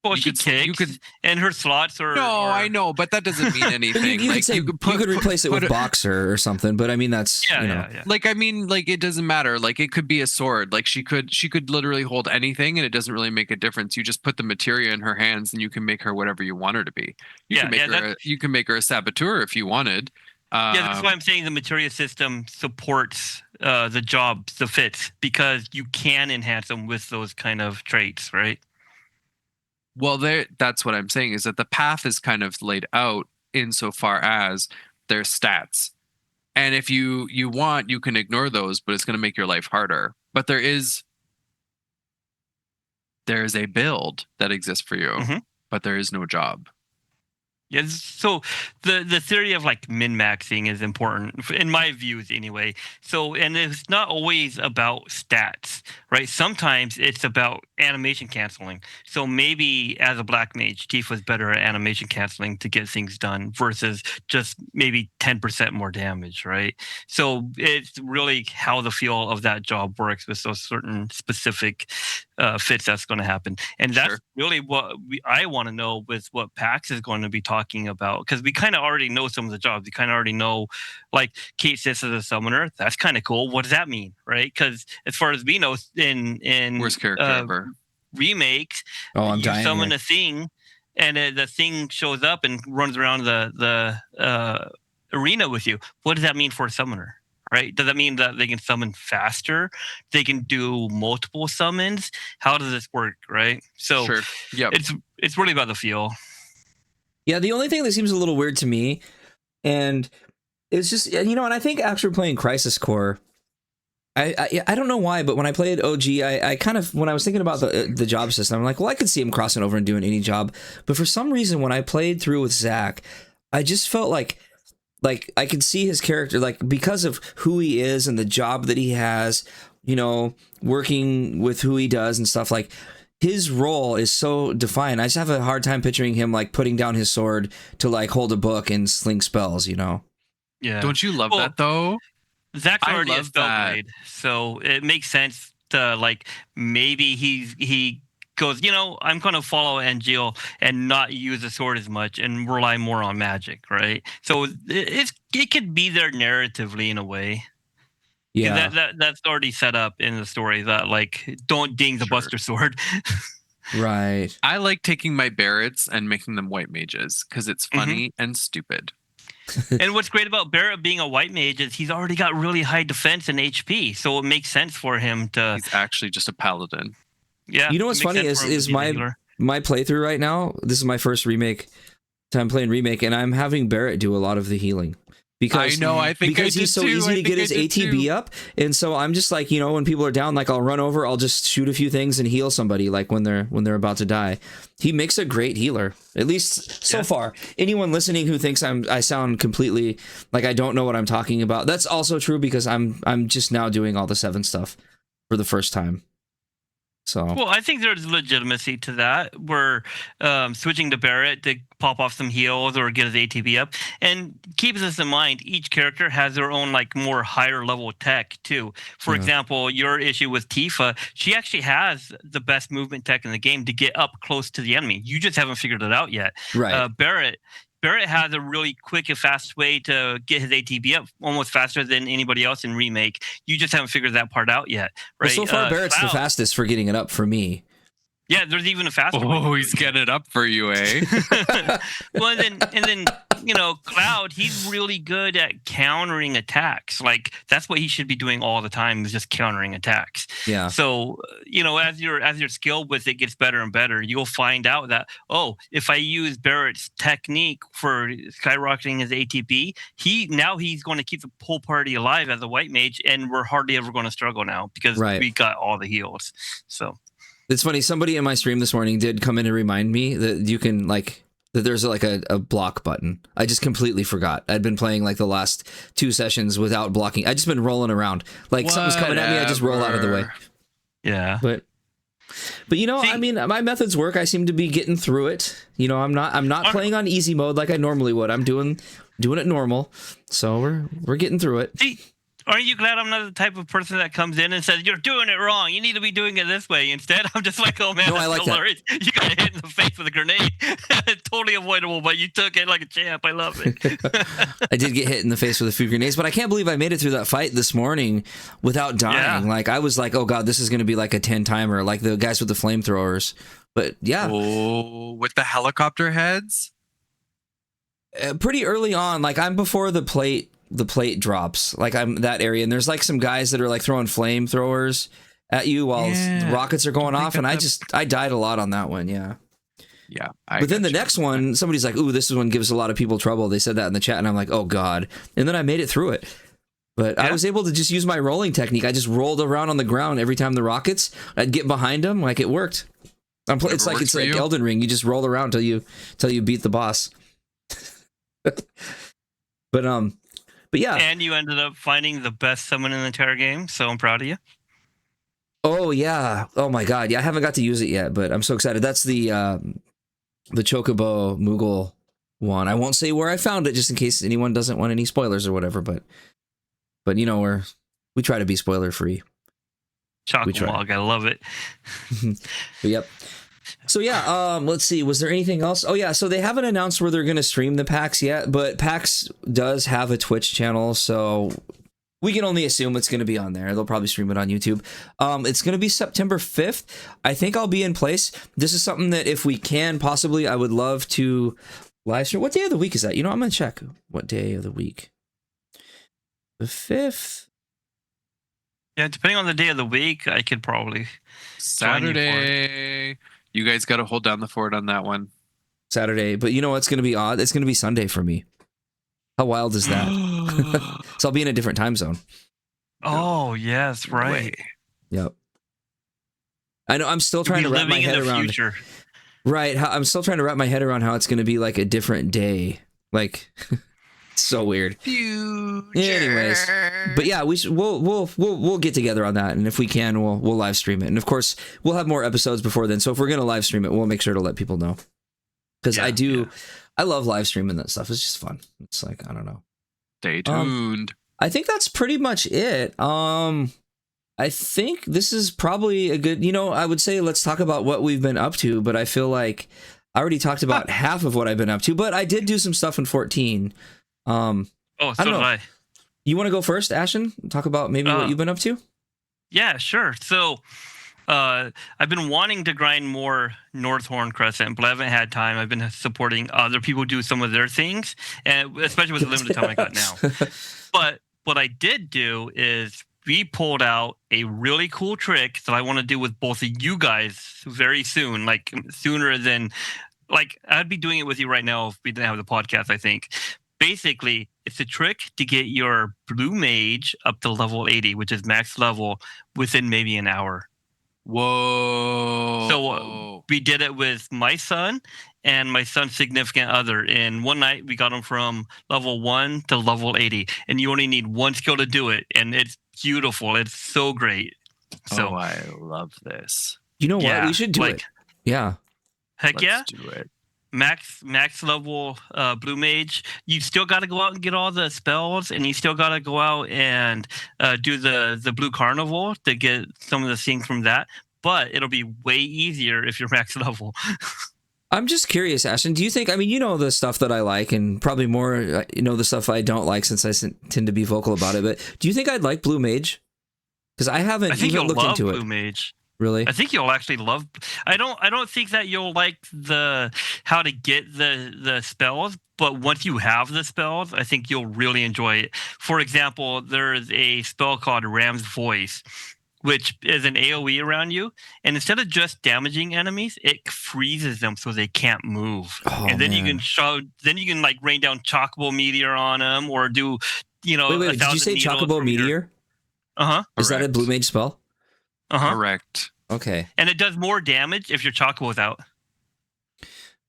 S3: Well,
S2: You
S3: she
S2: could-
S3: kicks,
S2: you could-
S3: and her slots are.
S2: No, I know, but that doesn't mean anything.
S1: You
S2: like
S1: could say
S2: you could
S1: replace it with
S2: put
S1: boxer or something, but I mean that's
S3: Yeah,
S1: you know.
S3: yeah.
S2: Like, I mean, like, it doesn't matter. Like, it could be a sword. Like, she could literally hold anything, and it doesn't really make a difference. You just put the materia in her hands, and you can make her whatever you want her to be. You can make her a saboteur if you wanted.
S3: Yeah, that's why I'm saying the materia system supports the jobs, the fits, because you can enhance them with those kind of traits, right?
S2: Well, that's what I'm saying, is that the path is kind of laid out insofar as their stats. And if you want, you can ignore those, but it's going to make your life harder. But there is a build that exists for you, but there is no job.
S3: Yeah, so the theory of like min-maxing is important in my views anyway. So, and it's not always about stats, right? Sometimes it's about animation canceling. So maybe as a black mage, Tifa's better at animation canceling to get things done versus just maybe 10% more damage, right? So it's really how the feel of that job works with those certain specific fits that's going to happen. And that's really what I want to know with what PAX is going to be talking about, because we kind of already know some of the jobs. We kind of already know, like Kate sits as a summoner. That's kind of cool. What does that mean, right? Because as far as we know, in
S2: Worst character ever.
S3: Remakes,
S1: I'm
S3: you
S1: dying
S3: summon
S1: here.
S3: a thing, and the thing shows up and runs around the arena with you. What does that mean for a summoner? Right? Does that mean that they can summon faster? They can do multiple summons? How does this work? Right? So it's really about the feel.
S1: Yeah, the only thing that seems a little weird to me, and it's just, you know, and I think after playing Crisis Core, I don't know why, but when I played OG, I kind of, when I was thinking about the job system, I'm like, well, I could see him crossing over and doing any job. But for some reason, when I played through with Zach, I just felt like like I can see his character, like because of who he is and the job that he has, you know, working with who he does and stuff, like his role is so defined. I just have a hard time picturing him like putting down his sword to like hold a book and sling spells, you know?
S3: Yeah.
S2: Don't you love that though?
S3: Zach's
S2: I
S3: already a
S2: love that.
S3: spellblade, so it makes sense to like maybe he goes, you know, I'm going to follow Angel and not use the sword as much and rely more on magic, right? So it could be there narratively in a way.
S1: Yeah.
S3: That's already set up in the story that like don't ding the Buster Sword.
S1: Right.
S2: I like taking my Barretts and making them white mages because it's funny and stupid.
S3: And what's great about Barrett being a white mage is he's already got really high defense and HP, so it makes sense for him to.
S2: He's actually just a paladin.
S3: Yeah.
S1: You know what's funny is my playthrough right now. This is my first time playing remake, and I'm having Barrett do a lot of the healing. Because,
S2: I know, I think
S1: because he's so easy to get his ATB up, and so I'm just like, you know, when people are down, like I'll run over, I'll just shoot a few things and heal somebody, like when they're about to die. He makes a great healer, at least so far. Anyone listening who thinks I sound completely like I don't know what I'm talking about, that's also true because I'm just now doing all the 7 stuff for the first time. So
S3: well, I think there's legitimacy to that. We're switching to Barrett to pop off some heals or get his ATB up, and keep this in mind. Each character has their own like more higher level tech too. For example, your issue with Tifa, she actually has the best movement tech in the game to get up close to the enemy. You just haven't figured it out yet.
S1: Right.
S3: Barrett has a really quick and fast way to get his ATB up, almost faster than anybody else in Remake. You just haven't figured that part out yet, right?
S1: Well, so far, Barrett's the fastest for getting it up for me.
S3: Yeah, there's even a faster way.
S2: Oh, he's getting it up for you, eh?
S3: Well, and then you know, Cloud, he's really good at countering attacks. Like that's what he should be doing all the time, is just countering attacks.
S1: Yeah.
S3: So you know, as your skill with it gets better and better, you'll find out that if I use Barrett's technique for skyrocketing his ATB, he's going to keep the whole party alive as a white mage, and we're hardly ever going to struggle now because we got all the heals. So.
S1: It's funny. Somebody in my stream this morning did come in and remind me that you can that there's like a block button. I just completely forgot. I'd been playing like the last 2 sessions without blocking. I just been rolling around. Like something's coming at me, I just roll out of the way.
S3: Yeah.
S1: But you know, I mean, my methods work. I seem to be getting through it. You know, I'm not playing on easy mode like I normally would. I'm doing it normal. So we're getting through it.
S3: See, aren't you glad I'm not the type of person that comes in and says, you're doing it wrong, you need to be doing it this way? Instead, I'm just like, oh man,
S1: no,
S3: that's
S1: I like
S3: hilarious. That. You got hit in the face with a grenade. Totally avoidable, but you took it like a champ. I love it.
S1: I did get hit in the face with a few grenades, but I can't believe I made it through that fight this morning without dying. Like I was like, oh god, this is going to be like a 10-timer, like the guys with the flamethrowers. But yeah.
S2: Oh, with the helicopter heads?
S1: Pretty early on, like I'm before the plate drops, like I'm that area, and there's like some guys that are like throwing flamethrowers at you while the rockets are going off, and I died a lot on that one. Yeah. But then the next one, somebody's like, ooh, this one gives a lot of people trouble. They said that in the chat, and I'm like, oh god. And then I made it through it. But I was able to just use my rolling technique. I just rolled around on the ground every time the rockets, I'd get behind them, like it worked. It's like Elden Ring. You just roll around till you beat the boss. But yeah.
S3: And you ended up finding the best summon in the entire game, so I'm proud of you.
S1: Oh yeah. Oh my god. Yeah, I haven't got to use it yet, but I'm so excited. That's the Chocobo Moogle one. I won't say where I found it just in case anyone doesn't want any spoilers or whatever, but you know, we try to be spoiler free.
S3: Chocolog, I love it.
S1: But yep. So yeah, let's see. Was there anything else? Oh yeah, so they haven't announced where they're going to stream the PAX yet, but PAX does have a Twitch channel, so we can only assume it's going to be on there. They'll probably stream it on YouTube. It's going to be September 5th. I think I'll be in place. This is something that if we can, possibly, I would love to live stream. What day of the week is that? You know, I'm going to check what day of the week. The 5th?
S3: Yeah, depending on the day of the week, I could probably...
S2: Saturday. You guys got to hold down the fort on that one.
S1: Saturday. But you know what's going to be odd? It's going to be Sunday for me. How wild is that? So I'll be in a different time zone.
S3: Oh, yes, right.
S1: Yep. I know. I'm still trying to wrap my head around.
S3: Future.
S1: Right. I'm still trying to wrap my head around how it's going to be like a different day. Like, So weird.
S2: Future.
S1: Anyways, but yeah, we'll get together on that, and if we can, we'll live stream it. And of course, we'll have more episodes before then. So if we're gonna live stream it, we'll make sure to let people know. Because I love live streaming that stuff. It's just fun. It's like, I don't know.
S2: Stay tuned.
S1: I think that's pretty much it. I think this is probably a good, I would say let's talk about what we've been up to, but I feel like I already talked about half of what I've been up to, but I did do some stuff in 14.
S3: So did I.
S1: You want to go first, Ashen? Talk about maybe what you've been up to?
S3: Yeah, sure. So I've been wanting to grind more Northhorn Crescent, but I haven't had time. I've been supporting other people do some of their things, and especially with the limited time I got now. But what I did do is we pulled out a really cool trick that I want to do with both of you guys very soon, like sooner than, like, I'd be doing it with you right now if we didn't have the podcast, I think. Basically, it's a trick to get your Blue Mage up to level 80, which is max level, within maybe an hour.
S2: Whoa.
S3: So we did it with my son and my son's significant other. In one night, we got him from level 1 to level 80. And you only need one skill to do it. And it's beautiful. It's so great. So
S2: I love this.
S1: You know what? We should do it. Yeah.
S3: Heck
S2: Let's
S3: yeah.
S2: do it.
S3: Max level Blue Mage. You still got to go out and get all the spells, and you still got to go out and do the Blue Carnival to get some of the things from that. But it'll be way easier if you're max level.
S1: I'm just curious, Ashen. Do you think? I mean, the stuff that I like, and probably more, the stuff I don't like, since I tend to be vocal about it. But do you think I'd like Blue Mage? Because I haven't even looked into it.
S3: Blue Mage.
S1: Really?
S3: I think you'll actually love. I don't think that you'll like how to get the spells, but once you have the spells, I think you'll really enjoy it. For example, there is a spell called Ram's Voice, which is an AoE around you, and instead of just damaging enemies, it freezes them so they can't move. And then you can like rain down Chocobo Meteor on them, or do
S1: Wait, did you say Chocobo Meteor? Is that a Blue Mage spell?
S2: Correct.
S1: Okay.
S3: And it does more damage if your Chocobo's out.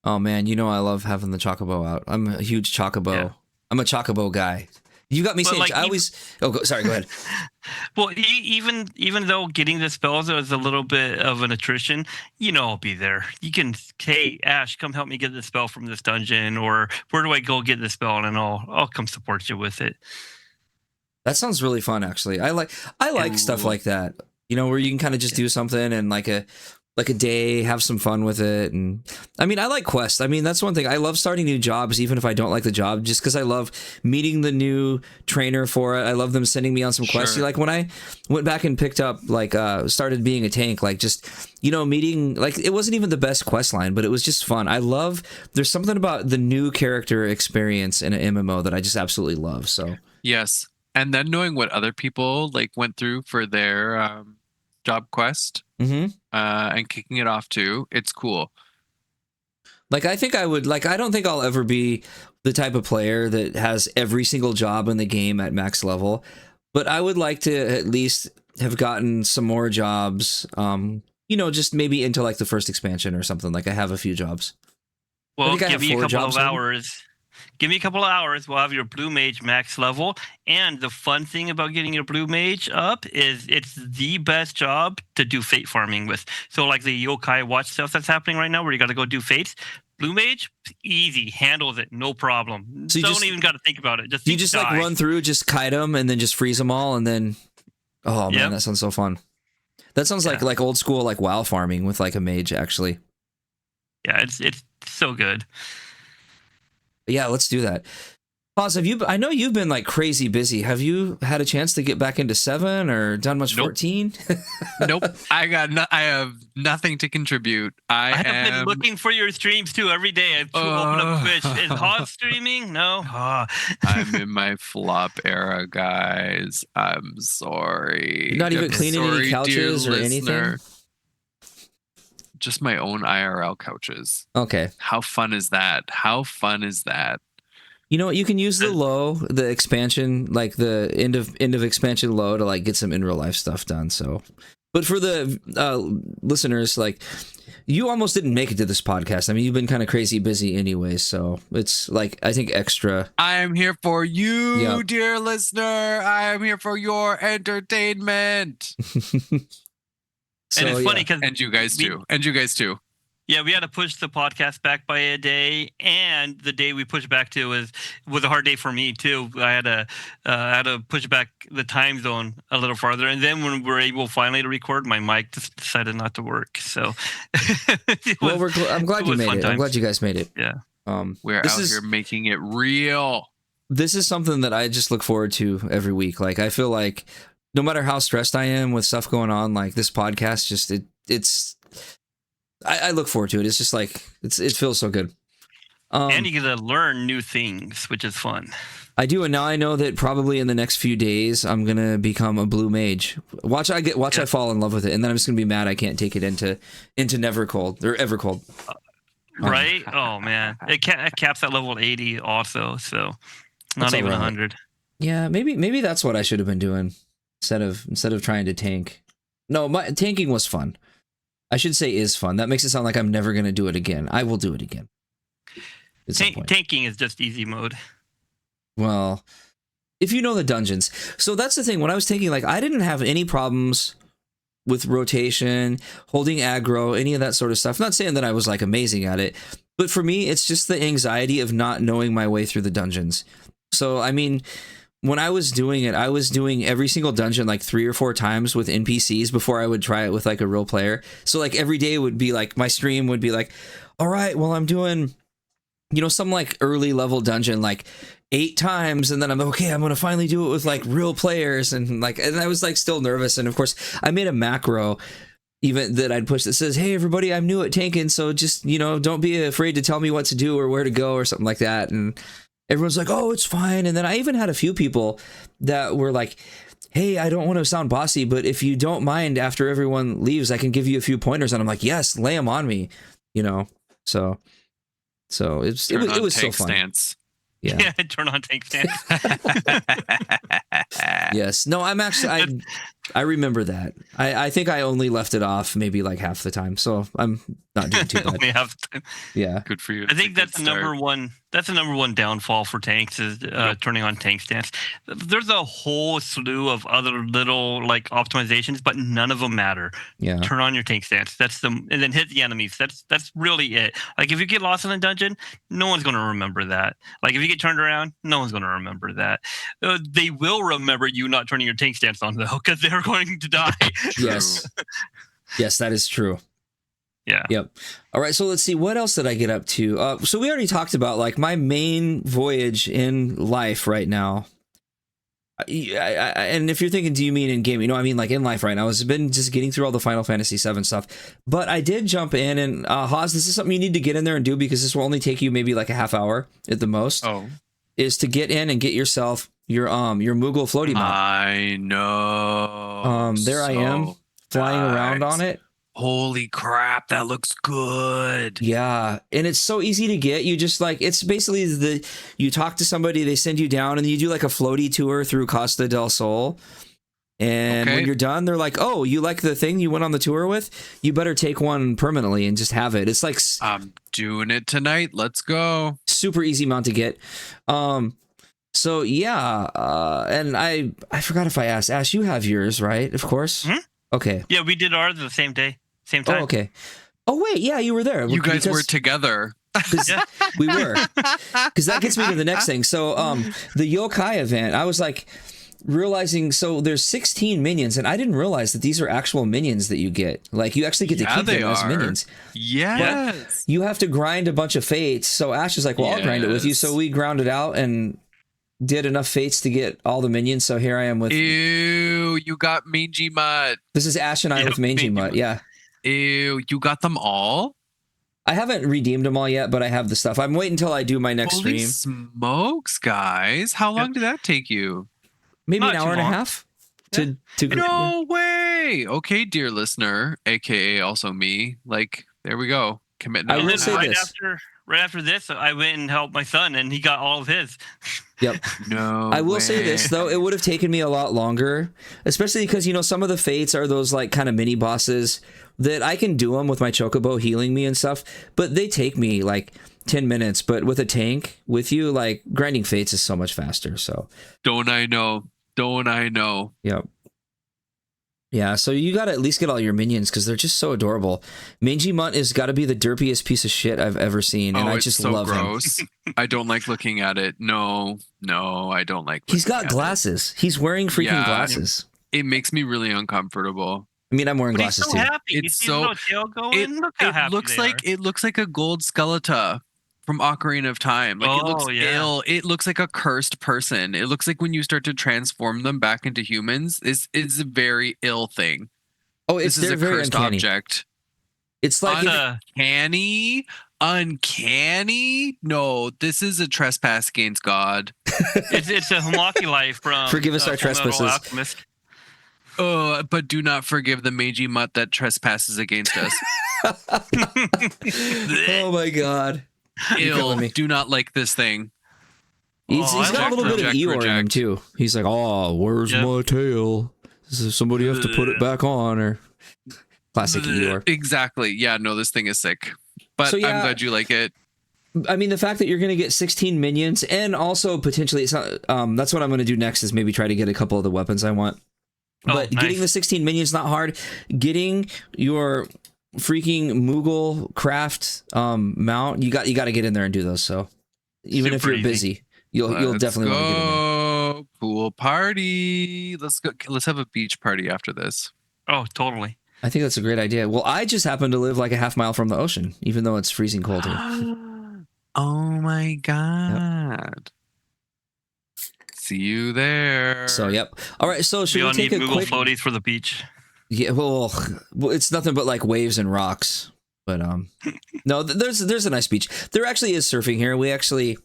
S1: Oh man, I love having the Chocobo out. I'm a huge Chocobo. Yeah. I'm a Chocobo guy. You got me saying. I always. Sorry. Go ahead.
S3: Well, even though getting the spells is a little bit of an attrition, I'll be there. You can, hey Ash, come help me get the spell from this dungeon, or where do I go get the spell, and I'll come support you with it.
S1: That sounds really fun, actually. I like stuff like that. Where you can kind of just do something and like a day, have some fun with it. And I mean, I like quests. I mean, that's one thing. I love starting new jobs, even if I don't like the job, just because I love meeting the new trainer for it. I love them sending me on some quests. Like when I went back and picked up, started being a tank, just, meeting, it wasn't even the best quest line, but it was just fun. There's something about the new character experience in an MMO that I just absolutely love. So
S2: yes. And then knowing what other people went through for their job quest and kicking it off too, it's cool.
S1: I think I would I don't think I'll ever be the type of player that has every single job in the game at max level, but I would like to at least have gotten some more jobs, just maybe into the first expansion or something. I have a few jobs.
S3: Well, give me a couple of hours. Give me a couple of hours. We'll have your Blue Mage max level. And the fun thing about getting your Blue Mage up is it's the best job to do fate farming with. So the Yokai Watch stuff that's happening right now where you got to go do fates, Blue Mage, easy, handles it, no problem. So you don't even got to think about it. You just
S1: run through, just kite them, and then just freeze them all, and then, oh man, that sounds so fun. That sounds like old school WoW farming with a mage, actually.
S3: Yeah, it's so good.
S1: Yeah, let's do that. Paz, I know you've been crazy busy. Have you had a chance to get back into 7 or done much 14?
S2: Nope. I have nothing to contribute. I
S3: have been looking for your streams too every day. I've opened up Twitch. Is Hog streaming? No.
S2: I'm in my flop era, guys. I'm sorry.
S1: You're not even cleaning any couches or anything?
S2: Just my own IRL couches.
S1: Okay.
S2: How fun is that?
S1: You know what? You can use the expansion, the end of expansion low to get some in real life stuff done. So But for the listeners, like, you almost didn't make it to this podcast. I mean, you've been kind of crazy busy anyway, so it's like, I think extra.
S2: I am here for you, dear listener. I am here for your entertainment.
S3: And it's funny because
S2: and you guys too.
S3: Yeah, we had to push the podcast back by a day, and the day we pushed back to was a hard day for me too. I had to push back the time zone a little farther, and then when we were able finally to record, my mic just decided not to work. So,
S1: I'm glad you made it. I'm glad you guys made it.
S3: Yeah,
S2: we're out here making it real. This
S1: is something that I just look forward to every week. Like, I feel like no matter how stressed I am with stuff going on, like this podcast, it's. I look forward to it. It's just like it feels so good.
S3: And you get to learn new things, which is fun.
S1: I do, and now I know that probably in the next few days I'm gonna become a Blue Mage. I fall in love with it, and then I'm just gonna be mad I can't take it into Nevercold or Evercold.
S3: Right? Oh man, it caps at level 80 also, so not even 100.
S1: Yeah, maybe that's what I should have been doing instead of trying to tank. No, my tanking was fun. I should say is fun. That makes it sound like I'm never going to do it again. I will do it again.
S3: Tanking is just easy mode.
S1: Well, if you know the dungeons. So that's the thing. When I was tanking, like, I didn't have any problems with rotation, holding aggro, any of that sort of stuff. I'm not saying that I was like amazing at it, but for me, it's just the anxiety of not knowing my way through the dungeons. So, I mean, when I was doing it, I was doing every single dungeon like 3 or 4 times with NPCs before I would try it with like a real player. So like every day would be like, my stream would be like, all right, well, I'm doing, some like early level dungeon like 8 times. And then I'm like, okay, I'm going to finally do it with like real players. And I was like still nervous. And of course I made a macro even that I'd push that says, hey, everybody, I'm new at tanking. So just, don't be afraid to tell me what to do or where to go or something like that. And everyone's like, oh, it's fine. And then I even had a few people that were like, hey, I don't want to sound bossy, but if you don't mind after everyone leaves, I can give you a few pointers. And I'm like, yes, lay them on me, So it was so fun.
S2: Stance.
S3: Yeah, turn on tank stance.
S1: Yes. No, I'm actually, I remember that. I think I only left it off maybe like half the time. So I'm not doing too bad.
S3: Only half the time.
S1: Yeah.
S2: Good for you.
S3: I think that's the number one. That's the number one downfall for tanks is turning on tank stance. There's a whole slew of other little like optimizations, but none of them matter.
S1: Yeah.
S3: Turn on your tank stance. And then hit the enemies. That's really it. Like if you get lost in a dungeon, no one's going to remember that. Like if you get turned around, no one's going to remember that. They will remember you not turning your tank stance on though, because they're going to die.
S1: Yes. Yes, that is true.
S3: Yeah.
S1: Yep. All right. So let's see. What else did I get up to? So we already talked about like my main voyage in life right now. And if you're thinking, do you mean in gaming? No, I mean like in life right now. I've been just getting through all the Final Fantasy VII stuff. But I did jump in and Haz, this is something you need to get in there and do because this will only take you maybe like a half hour at the most.
S2: Oh.
S1: Is to get in and get yourself your Moogle floaty mount.
S2: I know.
S1: There I am flying around on it.
S2: Holy crap, that looks good.
S1: Yeah, and it's so easy to get. You just like, it's basically you talk to somebody, they send you down, and you do like a floaty tour through Costa del Sol. And when you're done, they're like, oh, you like the thing you went on the tour with? You better take one permanently and just have it. It's like,
S2: I'm doing it tonight. Let's go.
S1: Super easy mount to get. So yeah, and I forgot if I asked. Ash, you have yours, right? Of course.
S3: Hmm?
S1: Okay.
S3: Yeah, we did ours the same day. Same time.
S1: Oh, okay. Oh, wait. Yeah, you were there.
S2: You guys were together.
S1: We were. Because that gets me to the next thing. So the yokai event, I was like realizing, so there's 16 minions, and I didn't realize that these are actual minions that you get. Like, you actually get to keep them as minions.
S2: Yes.
S1: But you have to grind a bunch of fates. So Ash is like, well, I'll grind it with you. So we ground it out and did enough fates to get all the minions. So here I am with...
S2: Ew, you got Mangy Mutt.
S1: This is Ash and I with Mangy Mutt, yeah.
S2: Ew, you got them all?
S1: I haven't redeemed them all yet, but I have the stuff. I'm waiting until I do my next
S2: Holy
S1: stream.
S2: Smokes, guys. How long did that take you?
S1: Maybe
S3: Not
S1: an hour and a half? To
S2: No way. Okay, dear listener, aka also me. Like, there we go. Committing.
S1: I will say this.
S3: right after this, I went and helped my son, and he got all of his.
S1: Yep.
S2: No.
S1: I will say this though, it would have taken me a lot longer, especially because some of the fates are those like kind of mini bosses that I can do them with my chocobo healing me and stuff, but they take me like 10 minutes. But with a tank with you, like grinding fates is so much faster. So
S2: Don't I know?
S1: Yep. Yeah, so you got to at least get all your minions because they're just so adorable. Mangy Mutt has got to be the derpiest piece of shit I've ever seen, and I just
S2: so
S1: love
S2: gross.
S1: him.
S2: I don't like looking at it. No, I don't like.
S1: He's got glasses. He's wearing freaking glasses.
S2: It makes me really uncomfortable.
S1: I mean, I'm wearing
S3: But
S1: glasses
S3: he's so
S1: too.
S3: happy.
S2: It's
S3: You see
S2: so-
S3: his little tail going. Look how happy
S2: It looks like a gold Skeletor from Ocarina of Time. Like it looks
S3: Oh, yeah.
S2: ill. It looks like a cursed person. It looks like when you start to transform them back into humans, it's a very ill thing.
S1: Oh, it's
S2: This is
S1: they're
S2: a
S1: very
S2: cursed
S1: uncanny.
S2: object.
S1: It's like
S2: Uncanny? No, this is a trespass against God.
S3: it's a homunculi from
S1: Forgive us our
S3: Fullmetal
S1: trespasses.
S3: Alchemist.
S2: But do not forgive the Meiji Mutt that trespasses against us.
S1: oh my god. You're killing
S2: Ill.
S1: me.
S2: Do not like this thing.
S1: He's
S3: Oh, I
S1: got a
S3: love
S1: little bit of Eeyore in him too. He's like, oh, where's
S3: Yep.
S1: my tail? Somebody have to put it back on, or classic Eeyore.
S2: Exactly. Yeah, no, this thing is sick. But
S1: So, yeah.
S2: I'm glad you like it.
S1: I mean, the fact that you're going to get 16 minions, and also potentially, it's not, that's what I'm going to do next, is maybe try to get a couple of the weapons I want.
S3: Oh,
S1: But
S3: nice.
S1: getting the 16 minions not hard. Getting your freaking Moogle craft mount, you got to get in there and do those. So even if
S3: Super
S1: you're
S3: easy.
S1: busy, you'll definitely want to get in there.
S2: Pool party. Let's go. Let's have a beach party after this.
S3: Oh, totally.
S1: I think that's a great idea. Well, I just happen to live like a half mile from the ocean, even though it's freezing cold here.
S2: Oh my god. See you there.
S1: So, yep. All right. So should
S3: We
S1: we
S3: all
S1: take
S3: need
S1: a
S3: Moogle
S1: quick?
S3: floaties for the beach.
S1: Yeah. Well, it's nothing but like waves and rocks. But no, there's a nice beach. There actually is surfing here. We actually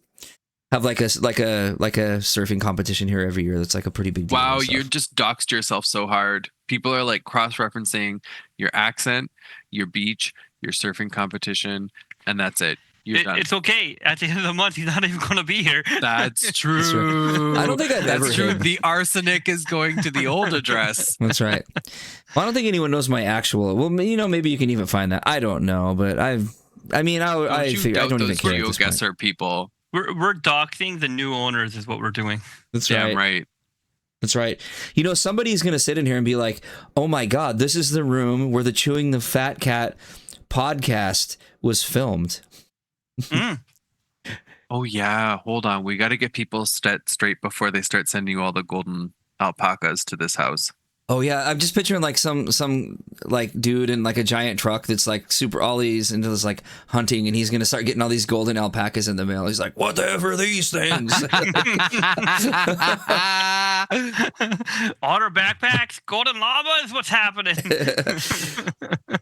S1: have like a surfing competition here every year. That's like a pretty big deal.
S2: Wow,
S1: and stuff.
S2: you just doxed yourself so hard. People are like cross-referencing your accent, your beach, your surfing competition, and that's it. You're done.
S3: It's okay. At the end of the month, he's not even going to be here.
S2: That's true.
S1: I don't think I've ever
S2: That's true.
S1: hit.
S2: The arsenic is going to the old address.
S1: That's right. Well, I don't think anyone knows my actual. Well, maybe you can even find that. I don't know, but I
S2: Don't you
S1: figure I
S2: doubt
S1: don't even
S2: those
S1: care at this point.
S2: geoguesser people.
S3: We're doxing the new owners is what we're doing.
S1: That's
S2: Damn
S1: right.
S2: right.
S1: That's right. Somebody's gonna sit in here and be like, "Oh my God, this is the room where the Chewing the Fat Cat podcast was filmed."
S3: Mm.
S2: Oh yeah, hold on. We got to get people straight before they start sending you all the golden alpacas to this house.
S1: Oh yeah, I'm just picturing like some like dude in like a giant truck that's like super ollies into this like hunting, and he's gonna start getting all these golden alpacas in the mail. He's like, "What the F are these things?"
S3: Otter backpacks, golden lava is what's happening.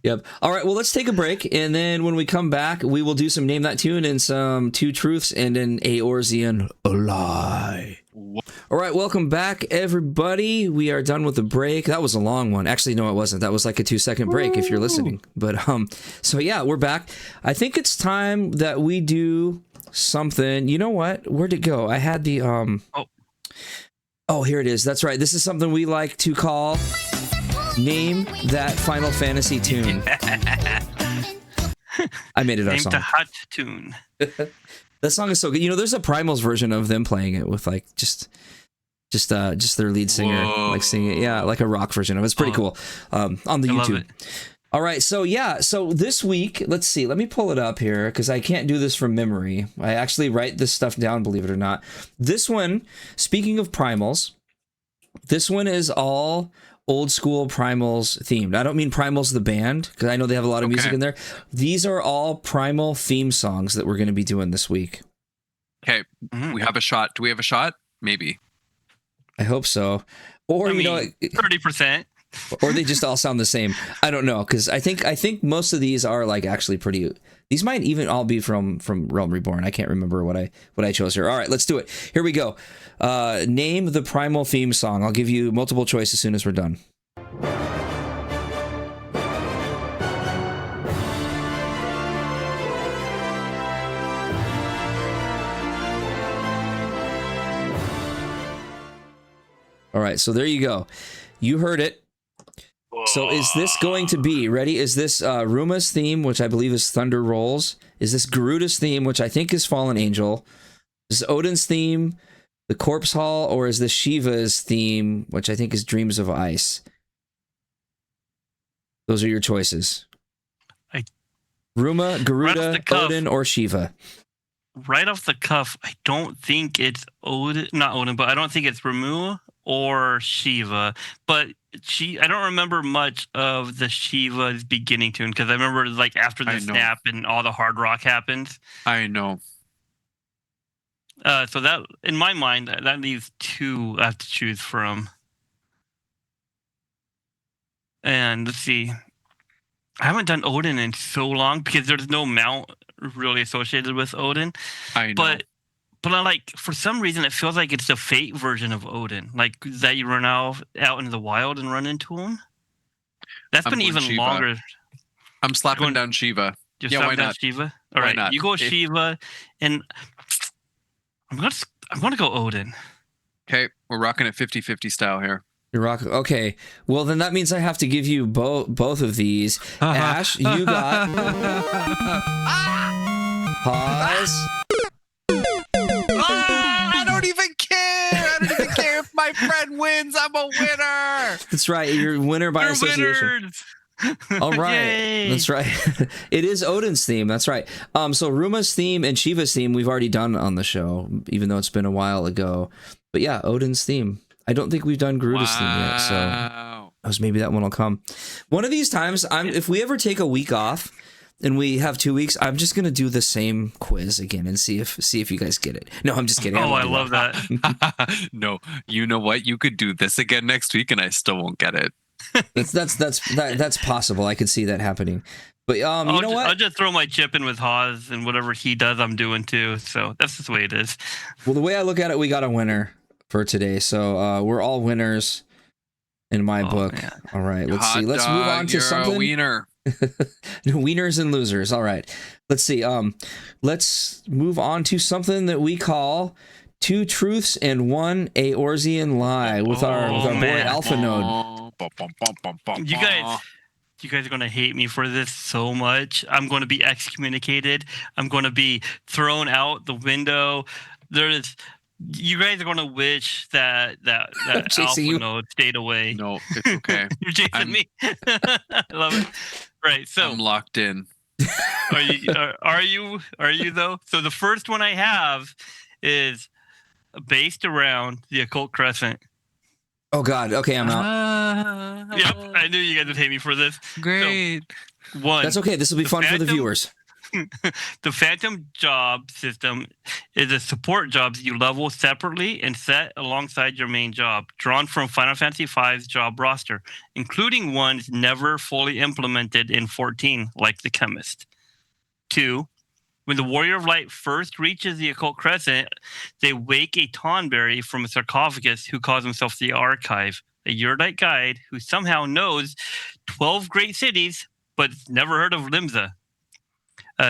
S1: Yep. All right. Well, let's take a break, and then when we come back, we will do some Name That Tune and some Two Truths and an Eorzean Lie. All right, welcome back, everybody. We are done with the break. That was a long one. Actually, no, it wasn't. That was like a 2-second break if you're listening. But so yeah, we're back. I think it's time that we do something. You know what? Where'd it go? I had the Oh, here it is. That's right. This is something we like to call Name That Final Fantasy Tune. I made it our
S3: Named
S1: song.
S3: a hot tune.
S1: That song is so good. There's a Primal's version of them playing it with like just their lead singer like singing it. Yeah, like a rock version of it. It's pretty cool. On the
S3: I love
S1: YouTube.
S3: it.
S1: All right, so yeah, so this week, let's see. Let me pull it up here because I can't do this from memory. I actually write this stuff down, believe it or not. This one, speaking of Primals, this one is all old school Primals themed. I don't mean Primals the band because I know they have a lot of music in there. These are all Primal theme songs that we're going to be doing this week.
S2: Okay, we have a shot. Do we have a shot? Maybe.
S1: I hope so. Or
S3: 30%.
S1: or they just all sound the same. I don't know because I think most of these are like actually pretty. These might even all be from Realm Reborn. I can't remember what I chose here. All right, let's do it. Here we go. Name the Primal theme song. I'll give you multiple choice as soon as we're done. All right, so there you go. You heard it. So is this going to be, ready? Is this Ruma's theme, which I believe is Thunder Rolls? Is this Garuda's theme, which I think is Fallen Angel? Is this Odin's theme, the Corpse Hall, or is this Shiva's theme, which I think is Dreams of Ice? Those are your choices. Ruma, Garuda, Odin, or Shiva?
S3: Right off the cuff, I don't think it's Odin, not Odin, but I don't think it's Ramu or Shiva. But I don't remember much of the Shiva's beginning tune because I remember like after the snap and all the hard rock happens.
S2: I know.
S3: So that, in my mind, that leaves two I have to choose from. And let's see. I haven't done Odin in so long because there's no mount really associated with Odin.
S2: I know.
S3: But I like, for some reason, it feels like it's the Fate version of Odin. Like that you run out into the wild and run into him. That's been even
S2: Shiva.
S3: longer.
S2: I'm slapping down Shiva.
S3: Why not? Shiva? All right, not? You go Shiva, and I'm gonna go Odin.
S2: Okay, we're rocking it 50-50 style here.
S1: You're rocking. Okay, well then that means I have to give you both of these. Ash, you got pause.
S2: I don't even care. I don't even care if my friend wins. I'm a winner.
S1: That's right. You're a winner by association.
S3: Winners.
S1: All right.
S3: Yay.
S1: That's right. It is Odin's theme. That's right. So Ruma's theme and Shiva's theme we've already done on the show, even though it's been a while ago. But yeah, Odin's theme. I don't think we've done Garuda's theme yet, so maybe that one will come. One of these times, if we ever take a week off and we have 2 weeks, I'm just gonna do the same quiz again and see if you guys get it. No, I'm just kidding.
S3: I love that.
S2: No, you know what? You could do this again next week, and I still won't get it.
S1: That's possible. I could see that happening. But you know what?
S3: I'll just throw my chip in with Haz, and whatever he does, I'm doing too. So that's just the way it is.
S1: Well, the way I look at it, we got a winner for today. So we're all winners in my book. Man. All right, let's see. Let's move on to something.
S2: A wiener.
S1: Wieners and losers. All right. Let's see. Let's move on to something that we call Two Truths and One Eorzean Lie with our boy Alpha Node.
S3: You guys are going to hate me for this so much. I'm going to be excommunicated. I'm going to be thrown out the window. You guys are going to wish that Alpha Node stayed away.
S2: No, it's okay.
S3: You're chasing me. I love it. Right, so
S2: I'm locked in.
S3: Are you though? So the first one I have is based around the Occult Crescent.
S1: Oh God. Okay, I'm out.
S3: Yep, I knew you guys would hate me for this.
S2: Great.
S3: So, one.
S1: That's okay. This will be fun for the viewers.
S3: The Phantom job system is a support jobs you level separately and set alongside your main job, drawn from Final Fantasy V's job roster, including ones never fully implemented in 14, like the Chemist. 2. When the Warrior of Light first reaches the Occult Crescent, they wake a Tonberry from a sarcophagus who calls himself the Archive, a Yurdite guide who somehow knows 12 great cities, but never heard of Limsa.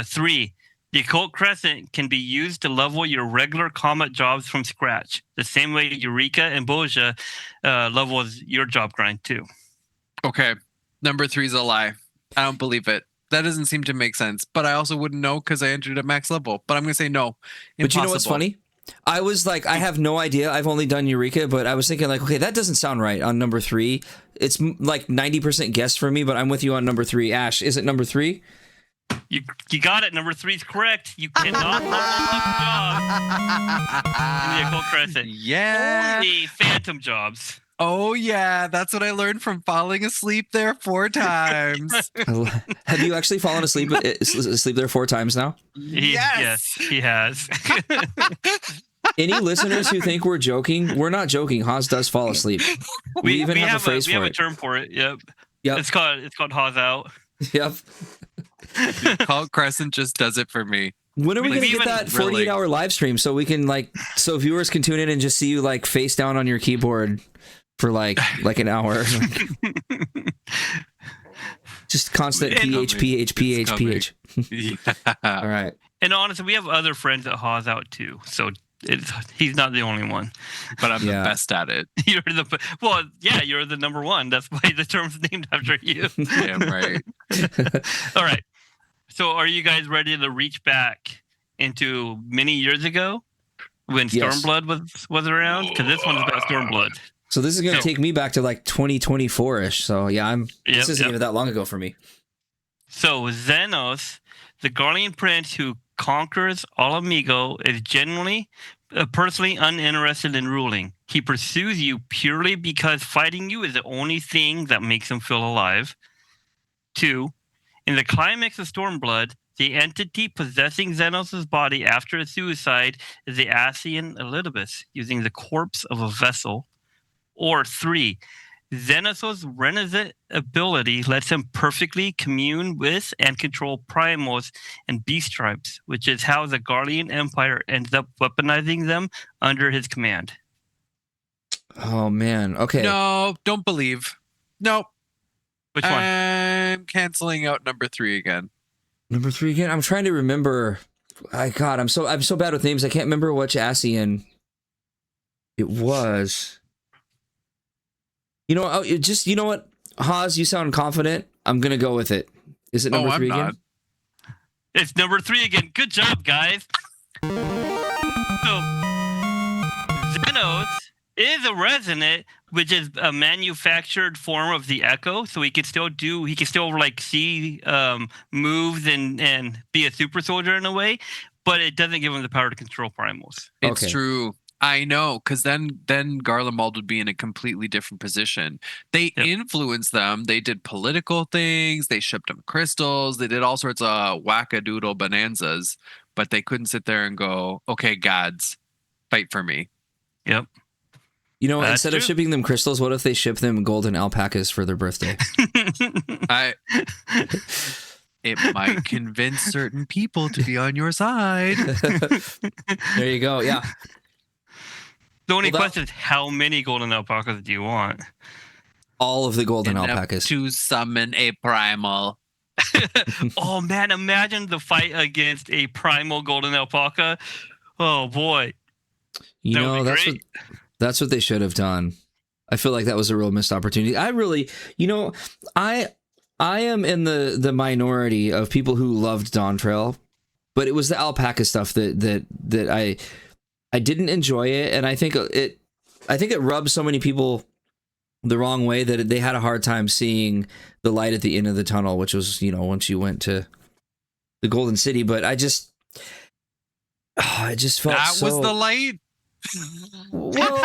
S3: 3. The Occult Crescent can be used to level your regular combat jobs from scratch, the same way Eureka and Boja levels your job grind too.
S2: Okay, number 3 is a lie. I don't believe it. That doesn't seem to make sense, but I also wouldn't know because I entered at max level. But I'm going to say no. Impossible.
S1: But you know what's funny? I was like, I have no idea. I've only done Eureka, but I was thinking like, okay, that doesn't sound right on number 3. It's like 90% guess for me, but I'm with you on number 3. Ash, is it number 3?
S3: You got it. Number 3 is correct. You cannot level up jobs in the Occult Crescent.
S2: Yeah.
S3: Only Phantom jobs.
S2: Oh, yeah. That's what I learned from falling asleep there 4 times.
S1: Have you actually fallen asleep there 4 times now?
S3: Yes, he has.
S1: Any listeners who think we're joking, we're not joking. Haas does fall asleep. We even have a phrase for it.
S3: We have a term for it. Yep.
S1: It's
S3: called Haas out.
S1: Yep.
S2: Occult Crescent just does it for me.
S1: When are we going to get that 48-hour live stream so we can so viewers can tune in and just see you like face down on your keyboard for like an hour? Just constant PH.
S2: Yeah.
S1: All right.
S3: And honestly, we have other friends that Haas out too. So He's not the only one.
S2: But I'm the best at it.
S3: You're the number one. That's why the term's named after you.
S2: Damn right.
S3: All right. So are you guys ready to reach back into many years ago when Stormblood was around? Because this one's about Stormblood.
S1: So this is going to take me back to like 2024-ish. So yeah, this isn't even that long ago for me.
S3: So Xenos, the Guardian Prince who conquers all Amigo, is genuinely personally uninterested in ruling. He pursues you purely because fighting you is the only thing that makes him feel alive. 2, in the climax of Stormblood, the entity possessing Xenos' body after his suicide is the Ashen Elizabeth, using the corpse of a vessel. Or 3, Xenos' Renaissance ability lets him perfectly commune with and control primals and beast tribes, which is how the Guardian Empire ends up weaponizing them under his command.
S1: Oh, man. Okay.
S2: No, don't believe. Nope.
S3: Which one?
S2: I'm canceling out number 3 again.
S1: Number 3 again? I'm trying to remember. God, I'm so bad with names. I can't remember which Ashen it was. You know, you know what, Haz, you sound confident. I'm gonna go with it. Is it number 3 again?
S2: Not.
S3: It's number 3 again. Good job, guys. So Xenos is a resonant, which is a manufactured form of the Echo. So he can still like see moves and be a super soldier in a way, but it doesn't give him the power to control primals.
S2: It's true. I know, because then Garlemald would be in a completely different position. They influenced them. They did political things. They shipped them crystals. They did all sorts of wackadoodle bonanzas, but they couldn't sit there and go, okay, gods, fight for me.
S3: Yep.
S1: You know, instead of shipping them crystals, what if they ship them golden alpacas for their birthday?
S2: It might convince certain people to be on your side.
S1: There you go. Yeah.
S3: The only question is, how many golden alpacas do you want?
S1: All of the golden alpacas.
S2: To summon a primal.
S3: Oh, man, imagine the fight against a primal golden alpaca. Oh, boy.
S1: You know, that's what they should have done. I feel like that was a real missed opportunity. I really, you know, I am in the minority of people who loved Dawn Trail, but it was the alpaca stuff that I didn't enjoy it, and I think it rubbed so many people the wrong way that they had a hard time seeing the light at the end of the tunnel, which was, you know, once you went to the Golden City. But I just felt
S2: that was the light.
S1: Well,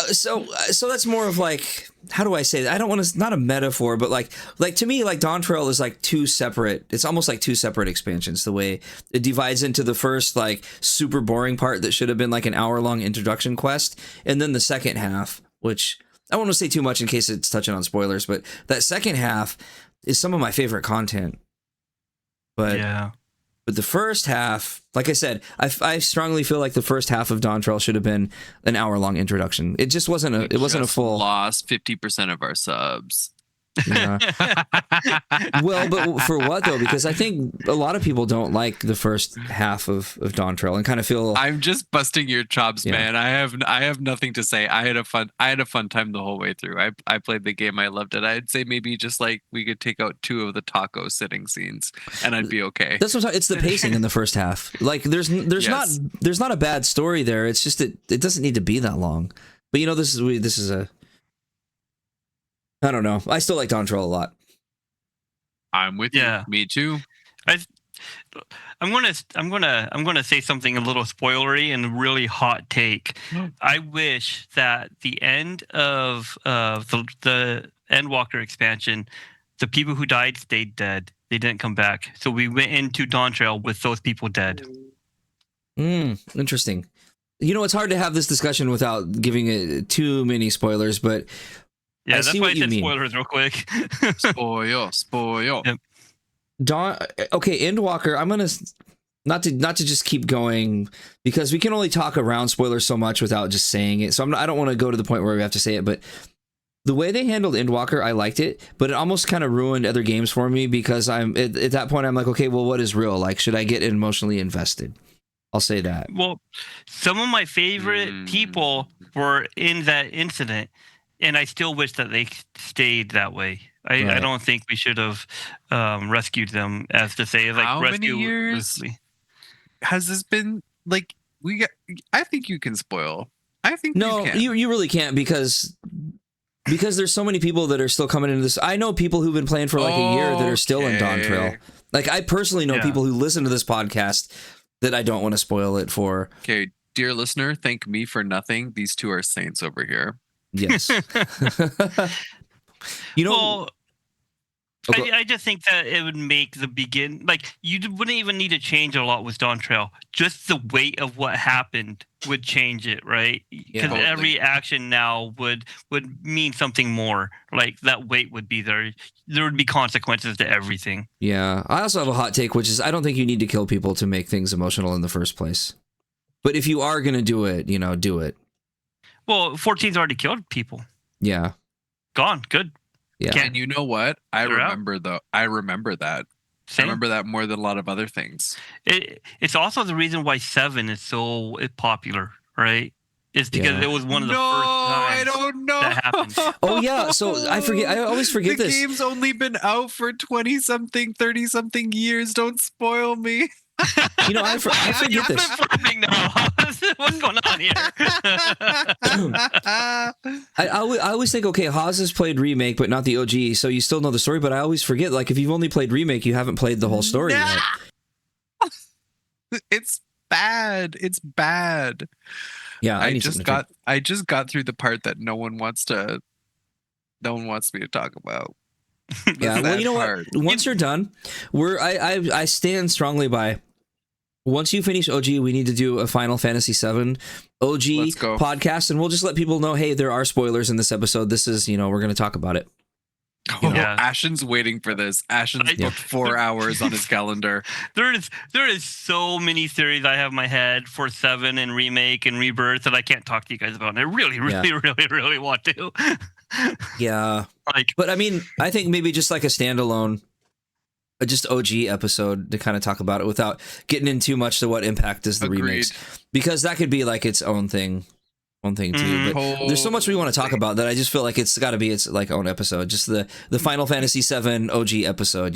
S1: so that's more of like, how do I say that? I don't want to, not a metaphor, but like to me, like Dawn Trail is like it's almost like two separate expansions, the way it divides into the first like super boring part that should have been like an hour-long introduction quest, and then the second half, which I don't want to say too much in case it's touching on spoilers, but that second half is some of my favorite content. But yeah. But the first half, like I said, I strongly feel like the first half of Dawn Trail should have been an hour-long introduction. It just wasn't a. It wasn't a full.
S2: Lost 50% of our subs.
S1: Yeah. Well, but for what though? Because I think a lot of people don't like the first half of Dawn Trail and kind of feel.
S2: I'm just busting your chops, man. I have nothing to say. I had a fun time the whole way through. I played the game. I loved it. I'd say maybe just like we could take out 2 of the taco sitting scenes, and I'd be okay.
S1: That's what it's the pacing in the first half. Like there's not a bad story there. It's just it doesn't need to be that long. But you know, this is a. I don't know. I still like Dawn Trail a lot.
S2: I'm with you. Me too.
S3: I'm gonna say something a little spoilery and a really hot take. I wish that the end of the Endwalker expansion, the people who died stayed dead. They didn't come back. So we went into Dawn Trail with those people dead.
S1: Interesting. You know, it's hard to have this discussion without giving it too many spoilers, but.
S3: Yeah, that's why I said spoilers real quick.
S2: Spoil.
S3: Yep.
S1: Endwalker, I'm gonna not to just keep going because we can only talk around spoilers so much without just saying it. So I don't want to go to the point where we have to say it, but the way they handled Endwalker, I liked it, but it almost kind of ruined other games for me because I'm at that point I'm like, okay, well, what is real? Like, should I get emotionally invested? I'll say that.
S3: Well, some of my favorite people were in that incident, and I still wish that they stayed that way. I
S1: Right.
S3: don't think we should have rescued them, as to say, like
S2: How
S3: rescue.
S2: many years has this been? Like I think you can spoil. I think
S1: No,
S2: you can.
S1: you really can't because there's so many people that are still coming into this. I know people who've been playing for like a year that are still in Dawn Trail. Like I personally know people who listen to this podcast that I don't want to spoil it for.
S2: Okay, dear listener, thank me for nothing. These two are saints over here.
S1: Yes. You know,
S3: I just think that it would make the begin, like, you wouldn't even need to change a lot with Dawn Trail. Just the weight of what happened would change it, right? Because every action now would mean something more. Like, that weight would be there. There would be consequences to everything.
S1: Yeah. I also have a hot take, which is I don't think you need to kill people to make things emotional in the first place. But if you are going to do it, do it.
S3: Well, 14's already killed people.
S1: Yeah.
S3: Gone. Good.
S1: Yeah.
S2: And you know what? I remember that.
S3: Same.
S2: I remember that more than a lot of other things.
S3: It's also the reason why 7 is so popular, right? It's because it was one of the first times
S2: I don't know.
S3: that happened.
S1: Oh yeah, so I forget. I always forget
S2: the
S1: this.
S2: The game's only been out for 20-something, 30-something years. Don't spoil me.
S1: I forget this.
S3: What's going on here?
S1: I always think, okay, Haz has played Remake, but not the OG, so you still know the story, but I always forget, like, if you've only played Remake, you haven't played the whole story yet.
S2: It's bad. It's bad.
S1: Yeah,
S2: I just got through the part that no one wants me to talk about.
S1: Yeah, well, you know what? Once you're done, I stand strongly by. Once you finish OG, we need to do a Final Fantasy VII OG podcast, and we'll just let people know, hey, there are spoilers in this episode. This is, we're going to talk about it.
S2: Ashen's waiting for this. Ashen's booked 4 hours on his calendar.
S3: There is so many theories I have in my head for 7 and Remake and Rebirth that I can't talk to you guys about, and I really want to.
S1: Yeah. But I mean, I think maybe just like a standalone, just OG episode to kind of talk about it without getting in too much to what impact does the remakes, because that could be like its own thing too. But there's so much we want to talk about that I just feel like it's got to be its like own episode, just the Final Fantasy VII OG episode,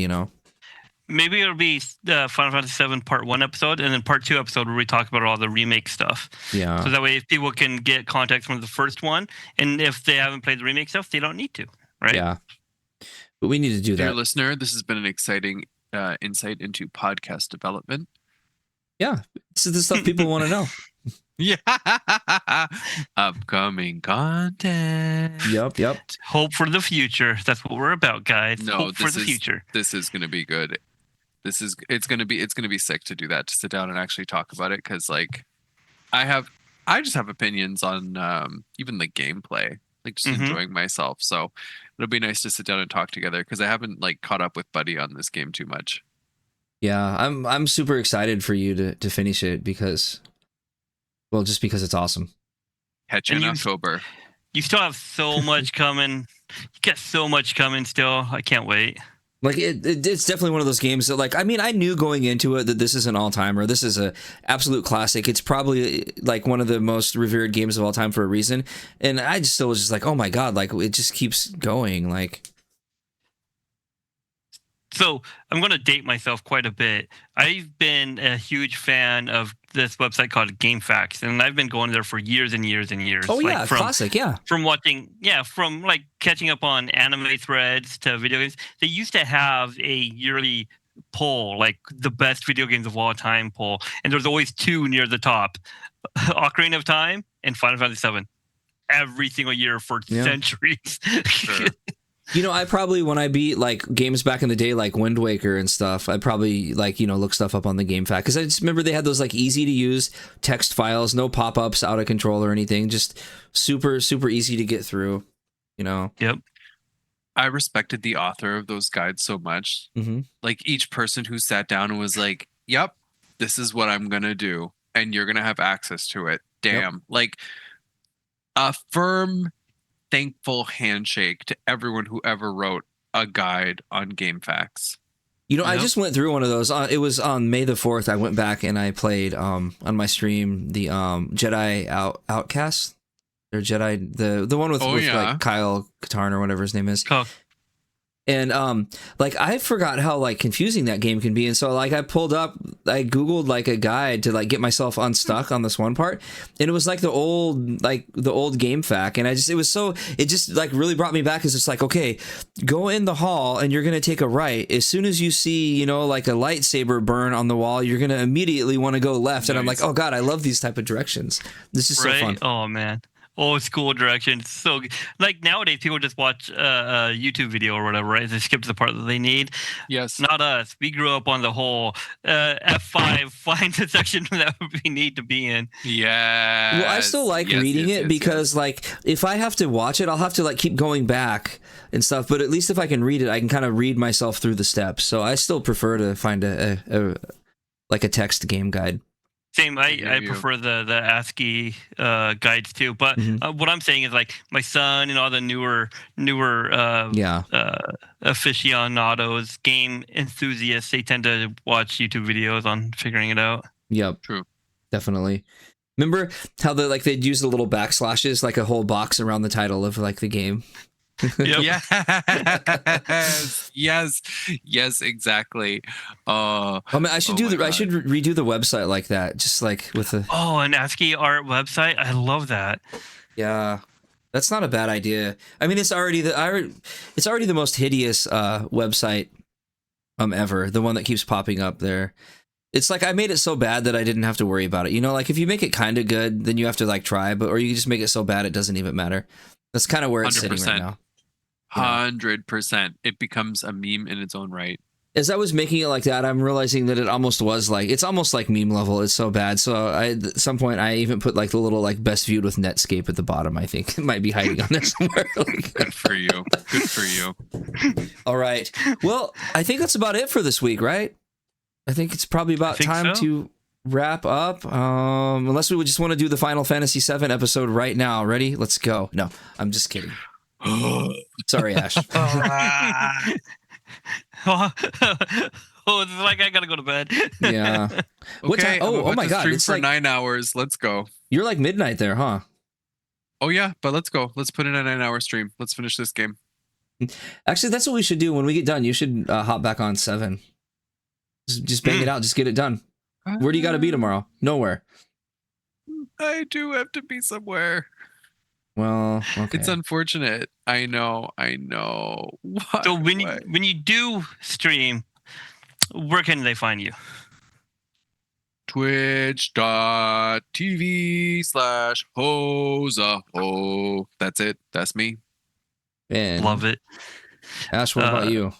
S3: Maybe it'll be the Final Fantasy VII Part 1 episode, and then Part 2 episode where we talk about all the remake stuff.
S1: Yeah.
S3: So that way, if people can get context from the first one, and if they haven't played the remake stuff, they don't need to, right?
S1: Yeah. But we need to do that.
S2: Dear listener, this has been an exciting insight into podcast development.
S1: Yeah. This is the stuff people want to know.
S2: Yeah. Upcoming content.
S1: Yep.
S3: Hope for the future. That's what we're about, guys.
S2: No,
S3: Hope for the future.
S2: This is going to be good. It's going to be sick to do that, to sit down and actually talk about it, because like I just have opinions on even the gameplay, like just enjoying myself. So it'll be nice to sit down and talk together, because I haven't like caught up with Buddy on this game too much.
S1: Yeah, I'm super excited for you to finish it because it's awesome.
S2: Catch you in October.
S3: You still have so much coming. You got so much coming still. I can't wait.
S1: Like it's definitely one of those games that, like, I mean, I knew going into it that this is an all-timer. This is a absolute classic. It's probably like one of the most revered games of all time for a reason. And I just still was just like, oh my god, like it just keeps going. Like,
S3: so I'm going to date myself quite a bit. I've been a huge fan of this website called GameFAQs, and I've been going there for years and years and years.
S1: Oh yeah, classic, yeah.
S3: From watching, from like catching up on anime threads to video games. They used to have a yearly poll, like the best video games of all time poll, and there's always 2 near the top: Ocarina of Time and Final Fantasy VII. Every single year for centuries.
S2: Sure.
S1: I probably, when I beat like games back in the day, like Wind Waker and stuff, I probably like, look stuff up on the GameFAQ, because I just remember they had those like easy to use text files, no pop-ups out of control or anything, just super, super easy to get through,
S3: Yep.
S2: I respected the author of those guides so much. Like each person who sat down and was like, yep, this is what I'm going to do, and you're going to have access to it. Damn. Yep. Like a firm, thankful handshake to everyone who ever wrote a guide on GameFAQs.
S1: You know, I just went through one of those. It was on May the 4th. I went back and I played on my stream the Jedi Outcast. Or Jedi, the one with like Kyle Katarn or whatever his name is.
S3: Oh.
S1: And like I forgot how like confusing that game can be, and so like I googled like a guide to like get myself unstuck on this one part, and it was like the old game fact, and it just like really brought me back, because it's like, okay, go in the hall and you're gonna take a right. As soon as you see, you know, like a lightsaber burn on the wall, you're gonna immediately want to go left. And I'm like, oh god, I love these type of directions. This is so fun.
S3: Oh man. Old school directions. So like nowadays people just watch a YouTube video or whatever, right? They skip to the part that they need.
S2: Yes.
S3: Not us. We grew up on the whole F5 find the section that we need to be in.
S2: Yeah.
S1: Well, I still like reading it because like if I have to watch it, I'll have to like keep going back and stuff. But at least if I can read it, I can kind of read myself through the steps. So I still prefer to find a text game guide.
S3: Same, I prefer the ASCII guides too. But what I'm saying is like my son and all the newer aficionados, game enthusiasts, they tend to watch YouTube videos on figuring it out.
S1: Yep,
S2: true, definitely.
S1: Remember how they'd use the little backslashes, like a whole box around the title of like the game.
S2: Yep. yes, exactly.
S1: I mean, I should redo the website like that, just like with the
S3: an ASCII art website. I love that.
S1: Yeah, that's not a bad idea. I mean, it's already the most hideous website ever. The one that keeps popping up there. It's like I made it so bad that I didn't have to worry about it. You know, like if you make it kind of good, then you have to like try, or you just make it so bad it doesn't even matter. That's kind of where it's
S2: 100%.
S1: sitting right now.
S2: 100%. It becomes a meme in its own right.
S1: As I was making it like that, I'm realizing that it's almost like meme level. It's so bad. So at some point, I even put like the little like best viewed with Netscape at the bottom. I think it might be hiding on there somewhere.
S2: Good for you. Good for you.
S1: All right. Well, I think that's about it for this week, right? I think it's probably about time to wrap up. Unless we would just want to do the Final Fantasy VII episode right now. Ready? Let's go. No, I'm just kidding. Sorry, Ash.
S3: It's like I gotta go to bed.
S1: Yeah. What time? Oh my God!
S2: It's for like 9 hours. Let's go.
S1: You're like midnight there, huh?
S2: Oh yeah, but let's go. Let's put in a 9-hour stream. Let's finish this game.
S1: Actually, that's what we should do when we get done. You should hop back on 7. Just bang it out. Just get it done. Where do you got to be tomorrow? Nowhere.
S2: I do have to be somewhere.
S1: Well, okay.
S2: It's unfortunate. I know. Why?
S3: So when you do stream, where can they find you?
S2: Twitch.tv/Hozaho. That's it. That's me.
S1: And
S3: love it.
S1: Ash, what about you?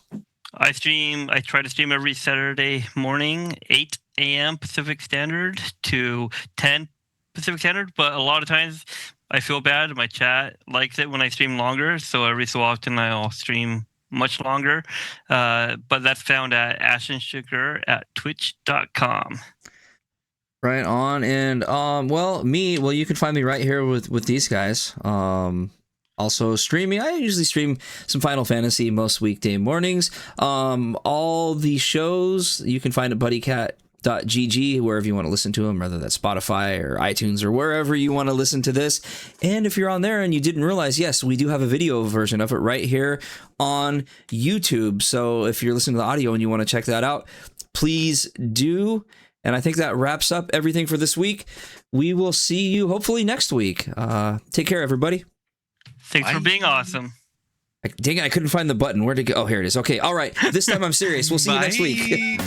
S3: I try to stream every Saturday morning, 8 a.m. Pacific Standard to 10 Pacific Standard. But a lot of times I feel bad. My chat likes it when I stream longer. So every so often I'll stream much longer. But that's found at Ashen Sugar at twitch.com.
S1: Right on. And you can find me right here with these guys. Also streaming. I usually stream some Final Fantasy most weekday mornings. All the shows you can find at BuddyCatGG, wherever you want to listen to them, whether that's Spotify or iTunes or wherever you want to listen to this. And if you're on there and you didn't realize, yes, we do have a video version of it right here on YouTube. So if you're listening to the audio and you want to check that out, please do. And I think that wraps up everything for this week. We will see you hopefully next week. Take care, everybody.
S3: Thanks for being awesome.
S1: Dang it, I couldn't find the button. Where'd it go? Oh, here it is. Okay, all right. This time I'm serious. We'll see you next week.